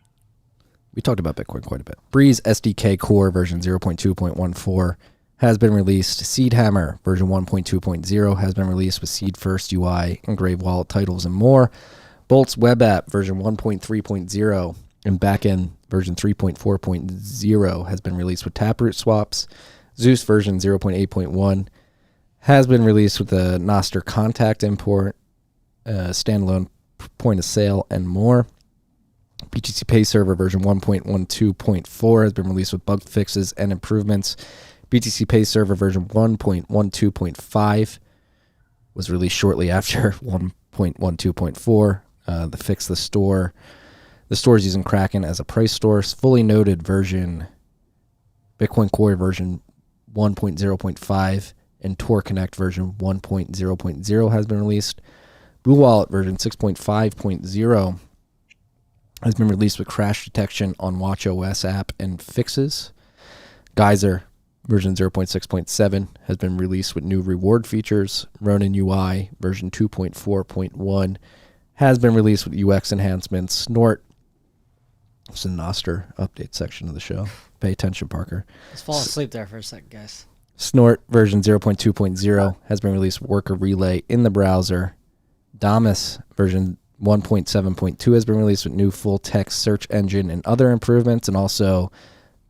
We talked about Bitcoin quite a bit. Breeze SDK core version 0.2.14 has been released. Seed Hammer version 1.2.0 has been released with Seed First UI, Engraved Wallet titles, and more. Bolt's web app version 1.3.0 and backend version 3.4.0 has been released with Taproot swaps. Zeus version 0.8.1 has been released with the Noster contact import, standalone point of sale, and more. BTC Pay Server version 1.12.4 has been released with bug fixes and improvements. BTC Pay Server version 1.12.5 was released shortly after 1.12.4. The fix the store. The store is using Kraken as a price store. Fully noted version, Bitcoin Core version 1.0.5 and Tor Connect version 1.0.0 has been released. Blue Wallet version 6.5.0 has been released with crash detection on WatchOS app and fixes. Geyser version 0.6.7 has been released with new reward features. Ronin UI version 2.4.1 has been released with UX enhancements. Snort, it's in the Noster update section of the show. Pay attention, Parker. Let's fall asleep there for a second, guys. Snort version 0.2.0 has been released with Worker Relay in the browser. Damus version 1.7.2 has been released with new full text search engine and other improvements. And also,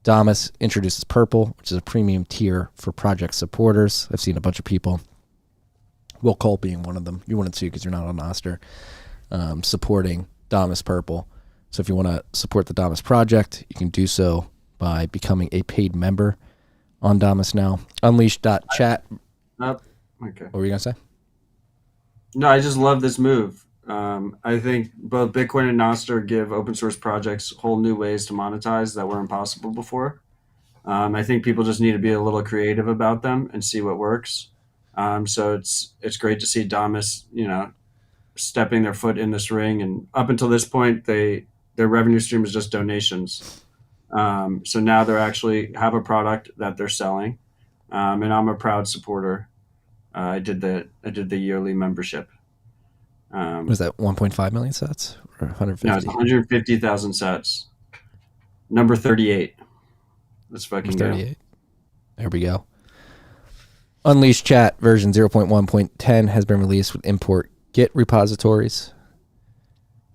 Damus introduces Purple, which is a premium tier for project supporters. I've seen a bunch of people, Will Cole being one of them. You wouldn't see because you're not on Noster, supporting Damus Purple. So if you want to support the Damus project, you can do so by becoming a paid member on Damus now. Unleash.chat. Okay. What were you going to say? No, I just love this move. I think both Bitcoin and Noster give open source projects whole new ways to monetize that were impossible before. I think people just need to be a little creative about them and see what works. So it's great to see Damus, stepping their foot in this ring. And up until this point, their revenue stream is just donations. So now they're actually have a product that they're selling, and I'm a proud supporter. I did the yearly membership. Was that 1.5 million sets or 150? No, it's 150,000 sets. Number 38. Let's fucking go. 38. There we go. Unleash Chat version 0.1.10 has been released with import Git repositories.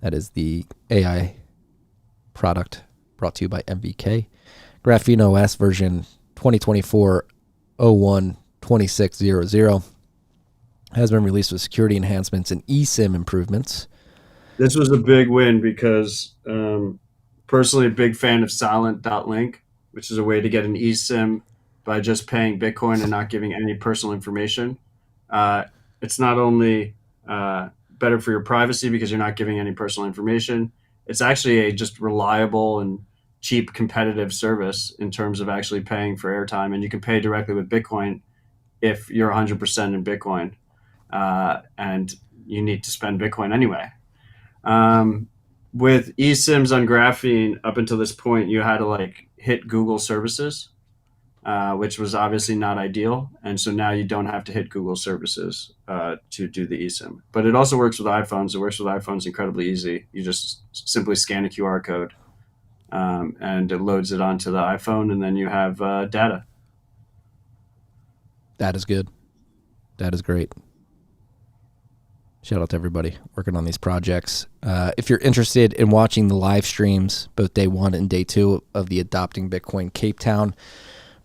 That is the AI product brought to you by MVK. Graphene OS version 2024-01-2600 has been released with security enhancements and eSIM improvements. This was a big win because personally a big fan of silent.link, which is a way to get an eSIM by just paying Bitcoin and not giving any personal information. It's not only better for your privacy because you're not giving any personal information, it's actually a just reliable and cheap competitive service in terms of actually paying for airtime. And you can pay directly with Bitcoin if you're 100% in Bitcoin. And you need to spend Bitcoin anyway. With eSIMs on Graphene, up until this point, you had to hit Google services, which was obviously not ideal. And so now you don't have to hit Google services to do the eSIM. But it also works with iPhones. It works with iPhones incredibly easy. You just simply scan a QR code, and it loads it onto the iPhone, and then you have data. That is good. That is great. Shout out to everybody working on these projects. If you're interested in watching the live streams, both day 1 and day 2 of the Adopting Bitcoin Cape Town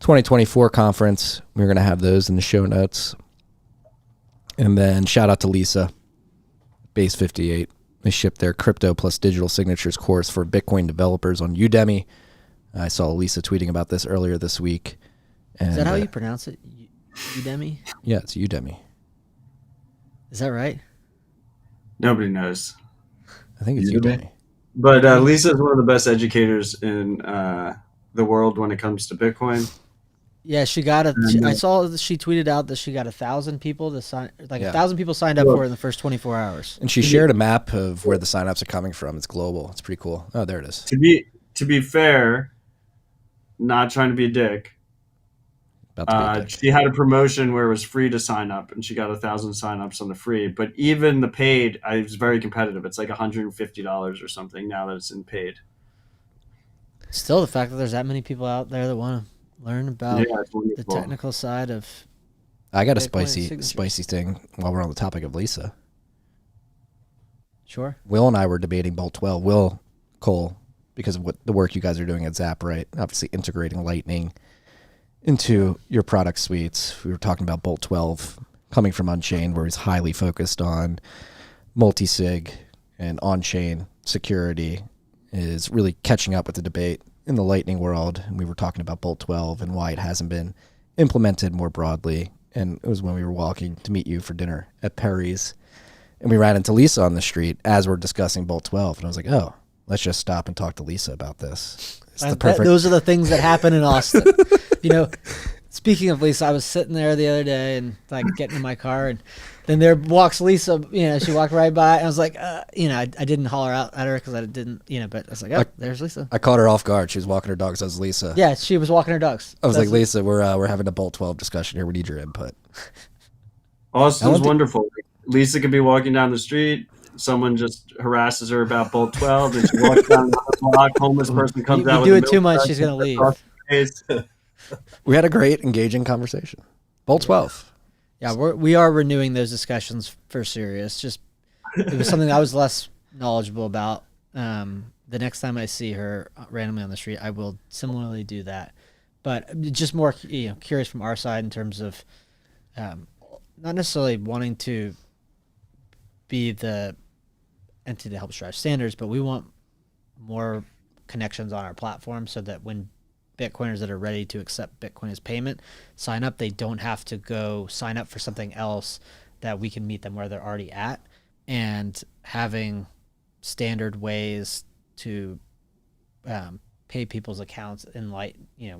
2024 conference, we're going to have those in the show notes. And then shout out to Lisa, Base 58. They shipped their crypto plus digital signatures course for Bitcoin developers on Udemy. I saw Lisa tweeting about this earlier this week. And, Is that how you pronounce it? Udemy? Yeah, it's Udemy. Is that right? Nobody knows. I think it's Udemy. But Lisa is one of the best educators in the world when it comes to Bitcoin. Yeah, she got I saw she tweeted out that she got 1,000 people to sign, 1,000 people signed up for it in the first 24 hours. And she shared a map of where the signups are coming from. It's global. It's pretty cool. Oh, there it is. To be fair, not trying to be a dick. She had a promotion where it was free to sign up, and she got 1,000 signups on the free. But even the paid, it was very competitive. It's like $150 or something now that it's in paid. Still, the fact that there's that many people out there that want to learn about the technical side of. I got a spicy thing while we're on the topic of Lisa. Sure. Will and I were debating Bolt 12. Will Cole, because of what the work you guys are doing at Zap, right? Obviously integrating Lightning into your product suites. We were talking about Bolt 12 coming from Unchained, where he's highly focused on multi-sig and on-chain security, is really catching up with the debate in the Lightning world. And we were talking about Bolt 12 and why it hasn't been implemented more broadly. And it was when we were walking to meet you for dinner at Perry's, and we ran into Lisa on the street as we're discussing Bolt 12. And I was like, oh, let's just stop and talk to Lisa about this. Those are the things that happen in Austin. Speaking of Lisa, I was sitting there the other day and getting in my car, and then there walks Lisa. She walked right by, and I was like, I didn't holler out at her because I didn't, but I was like, oh, there's Lisa. I caught her off guard. She was walking her dogs. That was Lisa. Yeah, she was walking her dogs. I was like, Lisa, we're having a Bolt 12 discussion here. We need your input. Austin's wonderful. Lisa could be walking down the street. someone just harasses her about Bolt 12, and she walks down the block. Homeless person comes out. You with do a it too milk much, jug she's gonna leave. across her face. We had a great engaging conversation. Bolt 12. Yeah, we are renewing those discussions for serious. Just it was something I was less knowledgeable about. The next time I see her randomly on the street, I will similarly do that. But just more, curious from our side in terms of not necessarily wanting to be the entity that helps drive standards, but we want more connections on our platform so that when Bitcoiners that are ready to accept Bitcoin as payment sign up, they don't have to go sign up for something else, that we can meet them where they're already at, and having standard ways to pay people's accounts in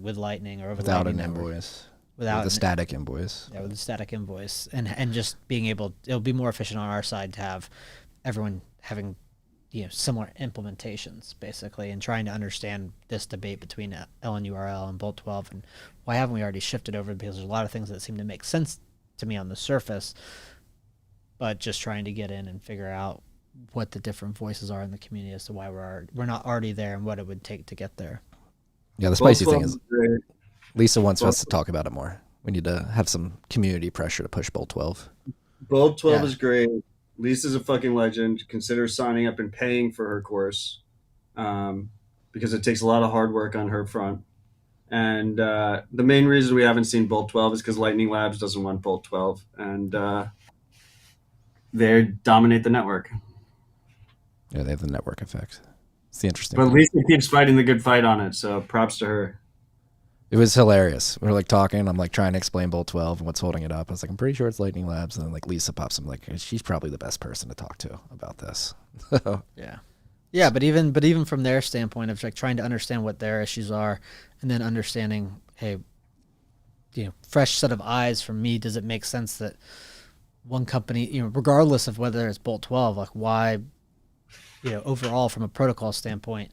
with Lightning or over Without Lightning an Network. invoice. Without the static invoice. Yeah, with the static invoice, and just being able, it'll be more efficient on our side to have everyone having similar implementations basically, and trying to understand this debate between LNURL and Bolt 12 and why haven't we already shifted over, because there's a lot of things that seem to make sense to me on the surface, but just trying to get in and figure out what the different voices are in the community as to why we're not already there and what it would take to get there. Yeah, the spicy Bolt thing 12 is great. Lisa wants us to talk about it more. We need to have some community pressure to push Bolt 12. Bolt 12 Yeah. is great. Lisa's a fucking legend. Consider signing up and paying for her course, because it takes a lot of hard work on her front. And the main reason we haven't seen Bolt 12 is because Lightning Labs doesn't want Bolt 12, and they dominate the network. Yeah, they have the network effect. It's the interesting But thing. Lisa keeps fighting the good fight on it, so props to her. It was hilarious. We were like talking. I'm like trying to explain Bolt 12 and what's holding it up. I was like, I'm pretty sure it's Lightning Labs. And then like Lisa pops in, like, she's probably the best person to talk to about this. Yeah, but even from their standpoint of like trying to understand what their issues are, and then understanding, hey, fresh set of eyes from me. Does it make sense that one company, regardless of whether it's Bolt 12, like why, overall from a protocol standpoint,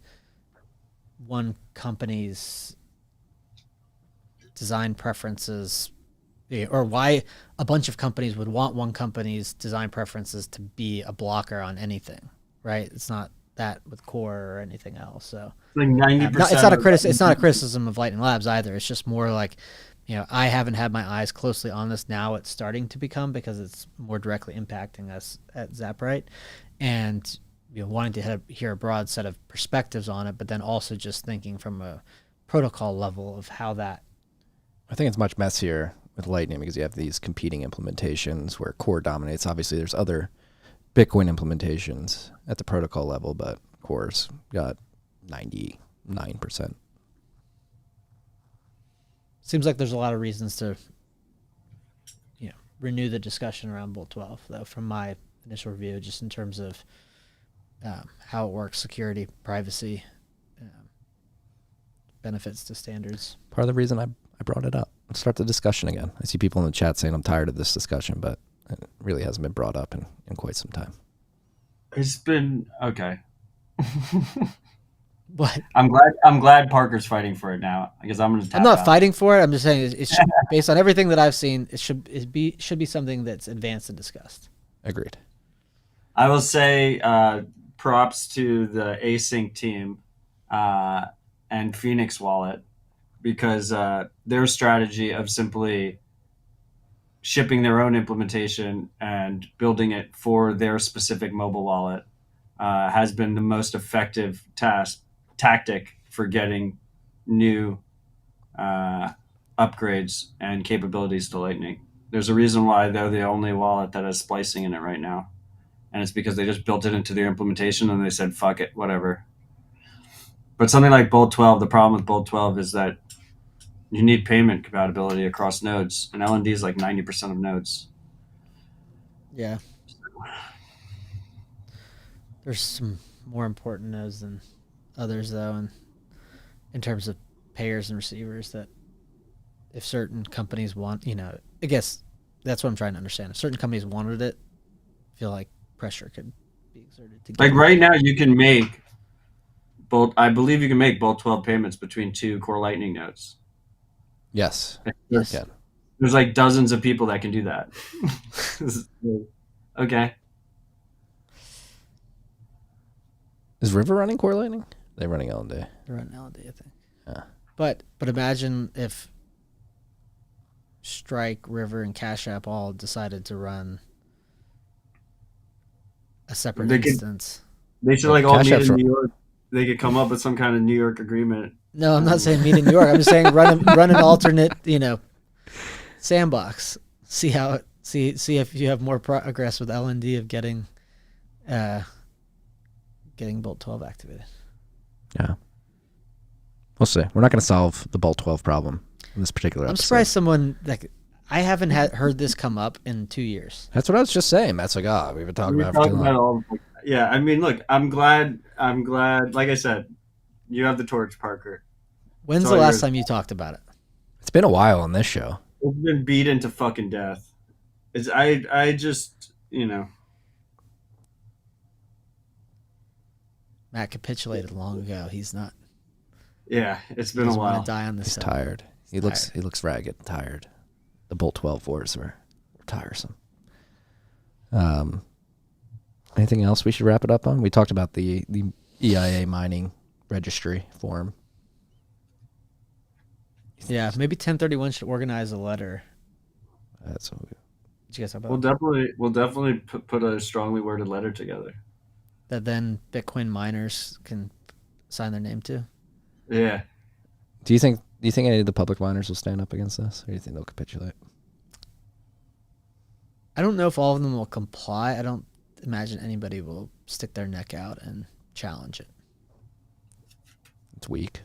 one company's design preferences, or why a bunch of companies would want one company's design preferences to be a blocker on anything, right? It's not that with Core or anything else. So Like 90%. it's not a criticism of Lightning Labs either. It's just more like, I haven't had my eyes closely on this. Now it's starting to become, because it's more directly impacting us at Zaprite, and wanting to hear a broad set of perspectives on it, but then also just thinking from a protocol level of how that. I think it's much messier with Lightning because you have these competing implementations where Core dominates. Obviously, there's other Bitcoin implementations at the protocol level, but Core's got 99%. Seems like there's a lot of reasons to, renew the discussion around Bolt 12, though, from my initial review, just in terms of how it works, security, privacy, benefits to standards. Part of the reason I brought it up. Let's start the discussion again. I see people in the chat saying I'm tired of this discussion, but it really hasn't been brought up in quite some time. It's been okay. What? I'm glad Parker's fighting for it now, because I'm going to. I'm not fighting for it. I'm just saying it should, based on everything that I've seen, it should be something that's advanced and discussed. Agreed. I will say props to the async team and Phoenix Wallet, because their strategy of simply shipping their own implementation and building it for their specific mobile wallet has been the most effective tactic for getting new upgrades and capabilities to Lightning. There's a reason why they're the only wallet that has splicing in it right now. And it's because they just built it into their implementation and they said, fuck it, whatever. But something like Bolt 12, the problem with Bolt 12 is that you need payment compatibility across nodes, and LND is like 90% of nodes. Yeah. There's some more important nodes than others, though, and in terms of payers and receivers, that if certain companies want, I guess that's what I'm trying to understand. If certain companies wanted it, I feel like pressure could be exerted to get Like right now, you can make I believe you can make Bolt 12 payments between two core Lightning nodes. Yes. Yes. Yeah. There's like dozens of people that can do that. Okay. Is River running Core Lightning? They're running LND. They're running LND, I think. Yeah. But imagine if Strike, River, and Cash App all decided to run a separate instance. They should Well, all Cash meet App's in New York. They could come up with some kind of New York agreement. No, I'm not saying meet in New York. I'm just saying run an alternate, sandbox. See if you have more progress with LND of getting Bolt 12 activated. Yeah. We'll see. We're not going to solve the Bolt 12 problem in this particular episode. I'm surprised someone I haven't heard this come up in 2 years. That's what I was just saying. That's like, we've been talking about it for too long. Yeah, I mean, look, I'm glad. Like I said, you have the torch, Parker. When's the last time you talked about it? It's been a while on this show. It's been beat into fucking death. I just, Matt capitulated long ago. He's not. Yeah, it's been a while. Want to die on this. He's tired. He looks ragged and tired. The Bolt 12 wars were tiresome. Anything else we should wrap it up on? We talked about the EIA mining registry form. Yeah, maybe 1031 should organize a letter. That's what Did you guys talk about? We'll definitely put a strongly worded letter together that then Bitcoin miners can sign their name to. Yeah. Do you think any of the public miners will stand up against this, or do you think they'll capitulate? I don't know if all of them will comply. I don't imagine anybody will stick their neck out and challenge it. It's weak.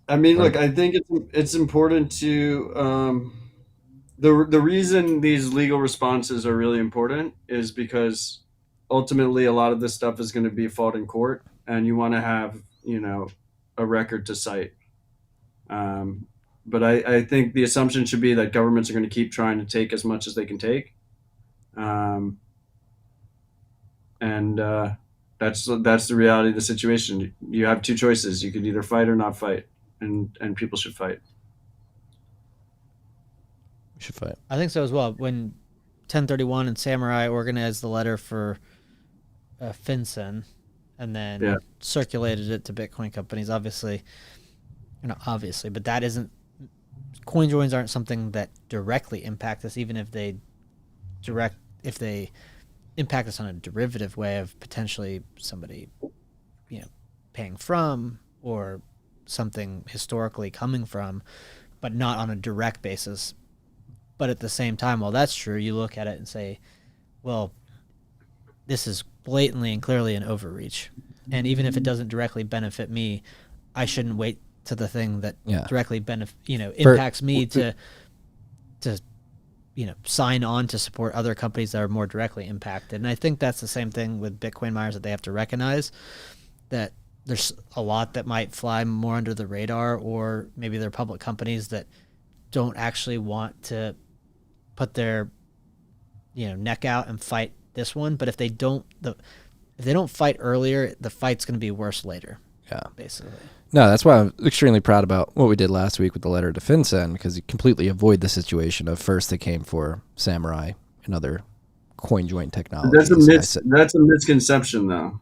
I mean, look, I think it's important to the reason these legal responses are really important is because ultimately a lot of this stuff is going to be fought in court, and you want to have a record to cite. But I think the assumption should be that governments are going to keep trying to take as much as they can take, and that's the reality of the situation. You have two choices: you could either fight or not fight. And people should fight. We should fight. I think so as well. When 1031 and Samurai organized the letter for FinCEN and then circulated it to Bitcoin companies, obviously, but that isn't, coin joins aren't something that directly impact us, even if they impact us on a derivative way of potentially somebody, paying from or something historically coming from, but not on a direct basis. But at the same time, while that's true, you look at it and say, well, this is blatantly and clearly an overreach. And even if it doesn't directly benefit me, I shouldn't wait to the thing that directly impacts me to sign on to support other companies that are more directly impacted. And I think that's the same thing with Bitcoin miners, that they have to recognize that there's a lot that might fly more under the radar, or maybe they're public companies that don't actually want to put their, neck out and fight this one. But if they don't fight earlier, the fight's going to be worse later. Yeah, basically. No, that's why I'm extremely proud about what we did last week with the letter to FinCEN, because you completely avoid the situation of first they came for Samurai and other coin joint technologies. That's a misconception, though.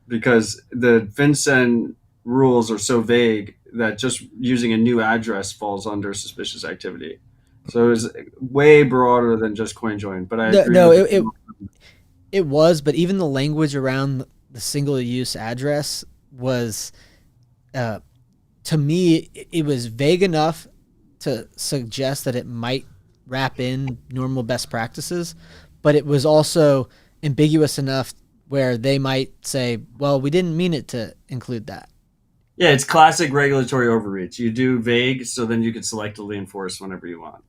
Because the FinCEN rules are so vague that just using a new address falls under suspicious activity. So it's way broader than just CoinJoin. But it was. But even the language around the single-use address was, to me, it was vague enough to suggest that it might wrap in normal best practices, but it was also ambiguous enough where they might say, well, we didn't mean it to include that. Yeah, it's classic regulatory overreach. You do vague, so then you can selectively enforce whenever you want.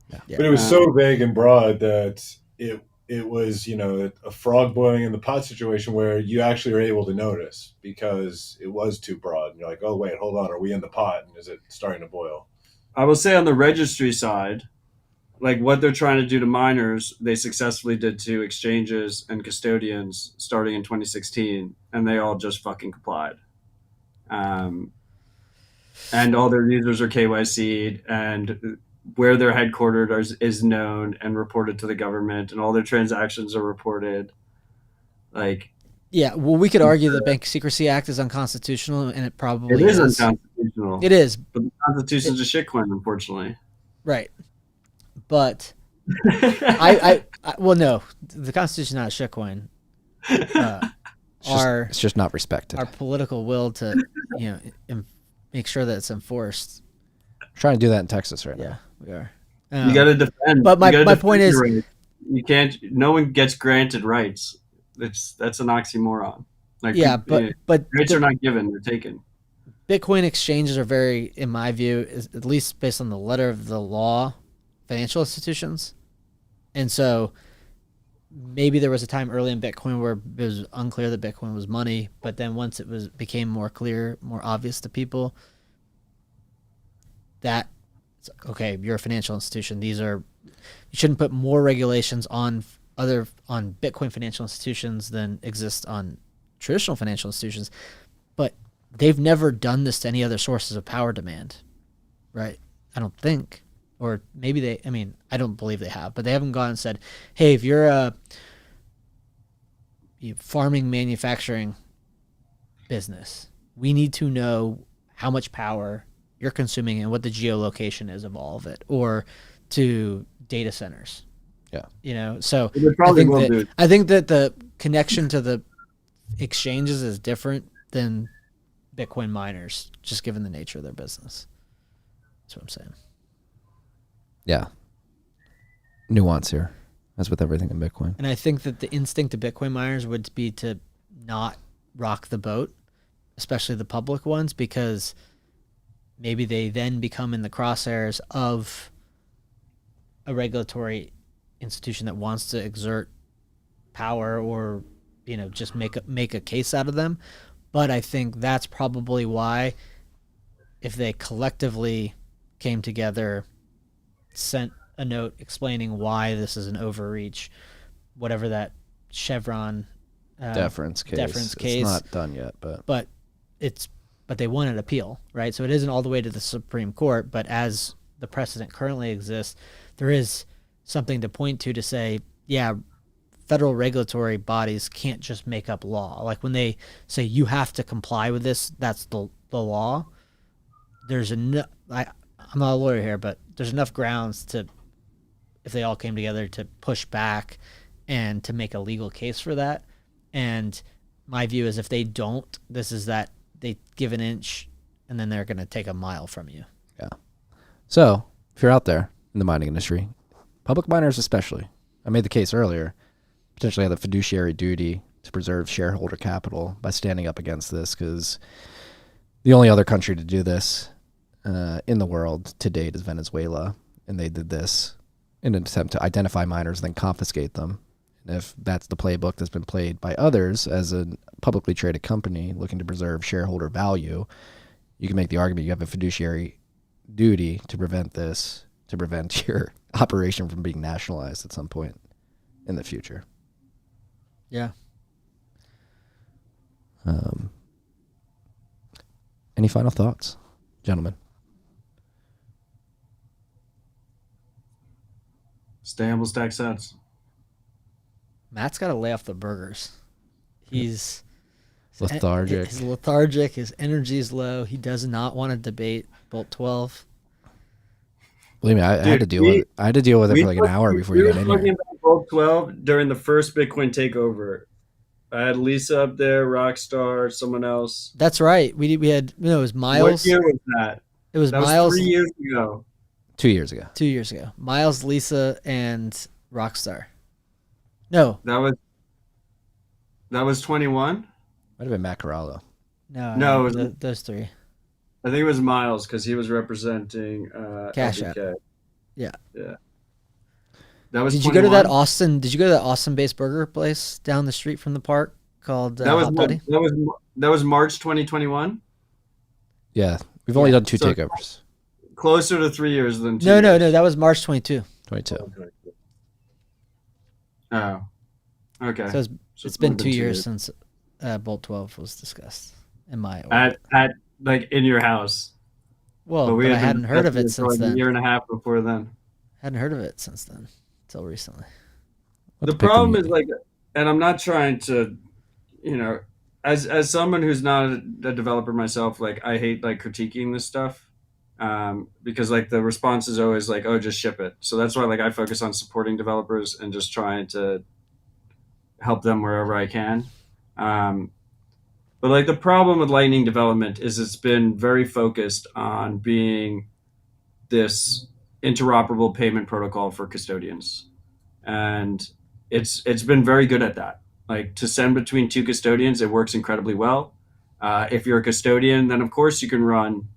Yeah. But it was so vague and broad that it was, a frog boiling in the pot situation where you actually are able to notice because it was too broad. And you're like, oh, wait, hold on. Are we in the pot? And is it starting to boil? I will say on the registry side, like what they're trying to do to miners, they successfully did to exchanges and custodians starting in 2016, and they all just fucking complied. And all their users are KYC'd, and where they're headquartered is known and reported to the government, and all their transactions are reported. Like, Yeah, well, we could argue the Bank Secrecy Act is unconstitutional, and it probably it is is. unconstitutional. It is, but the Constitution's a shitcoin, unfortunately. right. But I well, no, the Constitution's not a shitcoin. It's just not respected. Our political will to, make sure that it's enforced. We're trying to do that in Texas right Yeah, now. we are. You got to defend. But my point is, you can't. No one gets granted rights. That's an oxymoron. Like, yeah, but rights are not given; they're taken. Bitcoin exchanges are very, in my view, at least based on the letter of the law, financial institutions, and so maybe there was a time early in Bitcoin where it was unclear that Bitcoin was money, but then once it became more clear, more obvious to people that okay, you're a financial institution. You shouldn't put more regulations on Bitcoin financial institutions than exist on traditional financial institutions, but they've never done this to any other sources of power demand, right? I don't think, or maybe I don't believe they have, but they haven't gone and said, hey, if you're a farming manufacturing business, we need to know how much power you're consuming and what the geolocation is of all of it, or to data centers. Yeah. So I think that the connection to the exchanges is different than Bitcoin miners, just given the nature of their business. That's what I'm saying. Yeah. Nuance here, as with everything in Bitcoin. And I think that the instinct of Bitcoin miners would be to not rock the boat, especially the public ones, because maybe they then become in the crosshairs of a regulatory institution that wants to exert power or just make a case out of them. But I think that's probably why, if they collectively came together, sent a note explaining why this is an overreach, whatever that Chevron deference case. It's not done yet, but they won an appeal, right? So it isn't all the way to the Supreme Court, but as the precedent currently exists, there is something to point to say, yeah, federal regulatory bodies can't just make up law. Like when they say you have to comply with this, that's the law. There's enough. I'm not a lawyer here, but there's enough grounds to, if they all came together, to push back and to make a legal case for that. And my view is if they don't, this is that they give an inch and then they're going to take a mile from you. Yeah. So if you're out there in the mining industry, public miners especially, I made the case earlier, potentially have the fiduciary duty to preserve shareholder capital by standing up against this, because the only other country to do this in the world to date is Venezuela, and they did this in an attempt to identify miners and then confiscate them. And if that's the playbook that's been played by others as a publicly traded company looking to preserve shareholder value, you can make the argument you have a fiduciary duty to prevent this, to prevent your operation from being nationalized at some point in the future. Yeah. Any final thoughts, gentlemen? Stay humble, stack sats. Matt's got to lay off the burgers. He's lethargic. He's lethargic. His energy is low. He does not want to debate Bolt 12. Believe me, I had to deal with it. I had to deal with it for like an hour before you got in here. We were talking about Bolt 12 during the first Bitcoin takeover. I had Lisa up there, Rockstar, someone else. That's right. We had it was Miles. What year was that? It was that Miles. Was 3 years ago. 2 years ago. 2 years ago. Miles, Lisa, and Rockstar. No. That was 21? Might have been Matt Corallo. No, those three. I think it was Miles because he was representing Cash App. Yeah. That was. Did 21? you go to that Austin? Did you go to that Austin-based burger place down the street from the park called Hot Buddy? That was March 2021. Yeah, we've only done two takeovers. Closer to 3 years than 2 No, years. that was March 22. 22. Oh, okay. So it's been 2 years since Bolt 12 was discussed. In my at like in your house. Well, But we but I had been hadn't heard of discussing it for since like a then. year and a half before then. Hadn't heard of it since then, until recently. Let's The pick problem a- is like, and I'm not trying to, you know, as someone who's not a developer myself, like I hate like critiquing this stuff, because like the response is always like, oh, just ship it. So that's why like I focus on supporting developers and just trying to help them wherever I can. But like the problem with Lightning development is it's been very focused on being this interoperable payment protocol for custodians, and it's been very good at that. Like to send between two custodians, it works incredibly well. If you're a custodian, then of course you can run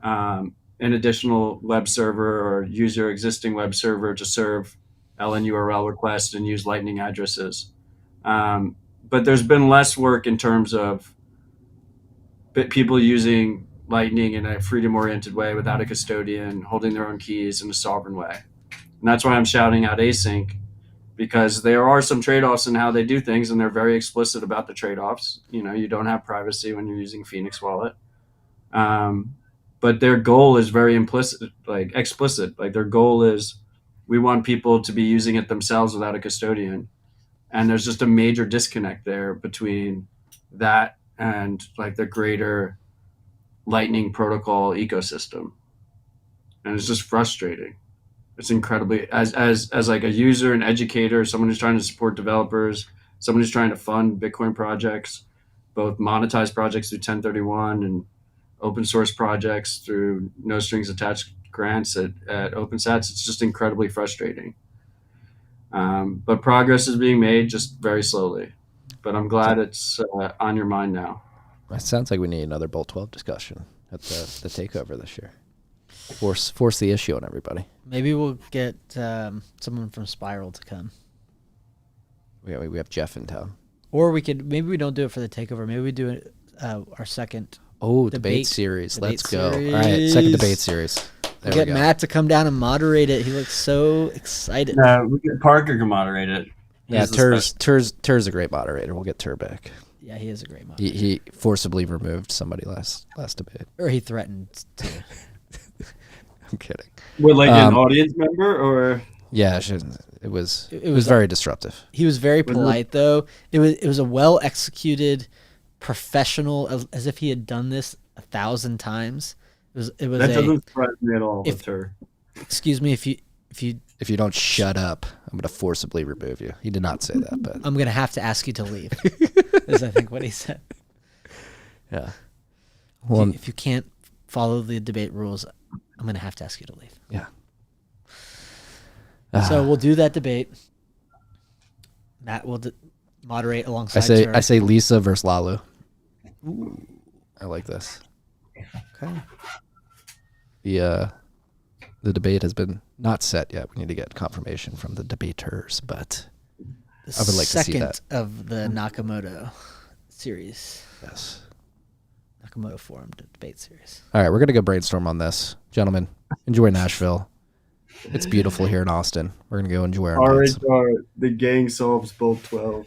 an additional web server or use your existing web server to serve LN URL requests and use Lightning addresses. But there's been less work in terms of people using Lightning in a freedom-oriented way without a custodian, holding their own keys in a sovereign way. And that's why I'm shouting out async, because there are some trade-offs in how they do things, and they're very explicit about the trade-offs. You know, you don't have privacy when you're using Phoenix Wallet. But their goal is very explicit. Like their goal is we want people to be using it themselves without a custodian. And there's just a major disconnect there between that and like the greater Lightning protocol ecosystem. And it's just frustrating. It's incredibly, as like a user, an educator, someone who's trying to support developers, someone who's trying to fund Bitcoin projects, both monetized projects through 1031 and open source projects through no strings attached grants at OpenSats. It's just incredibly frustrating. But progress is being made, just very slowly. But I'm glad it's on your mind now. It sounds like we need another Bolt 12 discussion at the takeover this year. Force the issue on everybody. Maybe we'll get someone from Spiral to come. We have Jeff in town. Or maybe we don't do it for the takeover. Maybe we do it our second. Oh, debate series. Debate Let's go. series. All right, second debate series. There Get we go. Matt to come down and moderate it. He looks so excited. We get Parker can moderate it. Yeah, He's the Tur's a great moderator. We'll get Tur back. Yeah, he is a great moderator. He forcibly removed somebody last debate. Or he threatened to. I'm kidding. With like an audience member, or Yeah, it was very disruptive. He was very polite though. It was a well executed, professional, as if he had done this 1,000 times. It was that doesn't surprise me at all with her. Excuse me, if you don't shut up, I'm going to forcibly remove you. He did not say that, but I'm going to have to ask you to leave. Is I think what he said. Yeah. Well, if you can't follow the debate rules, I'm going to have to ask you to leave. Yeah. So we'll do that debate. Matt will moderate alongside. I say Lisa versus Lalu. Ooh, I like this. Okay. The debate has been not set yet. We need to get confirmation from the debaters, but I would like to see that. Second of the Nakamoto series. Yes. Nakamoto Forum debate series. All right, we're gonna go brainstorm on this, gentlemen. Enjoy Nashville. It's beautiful here in Austin. We're gonna go enjoy our nights. The gang solves Bolt 12.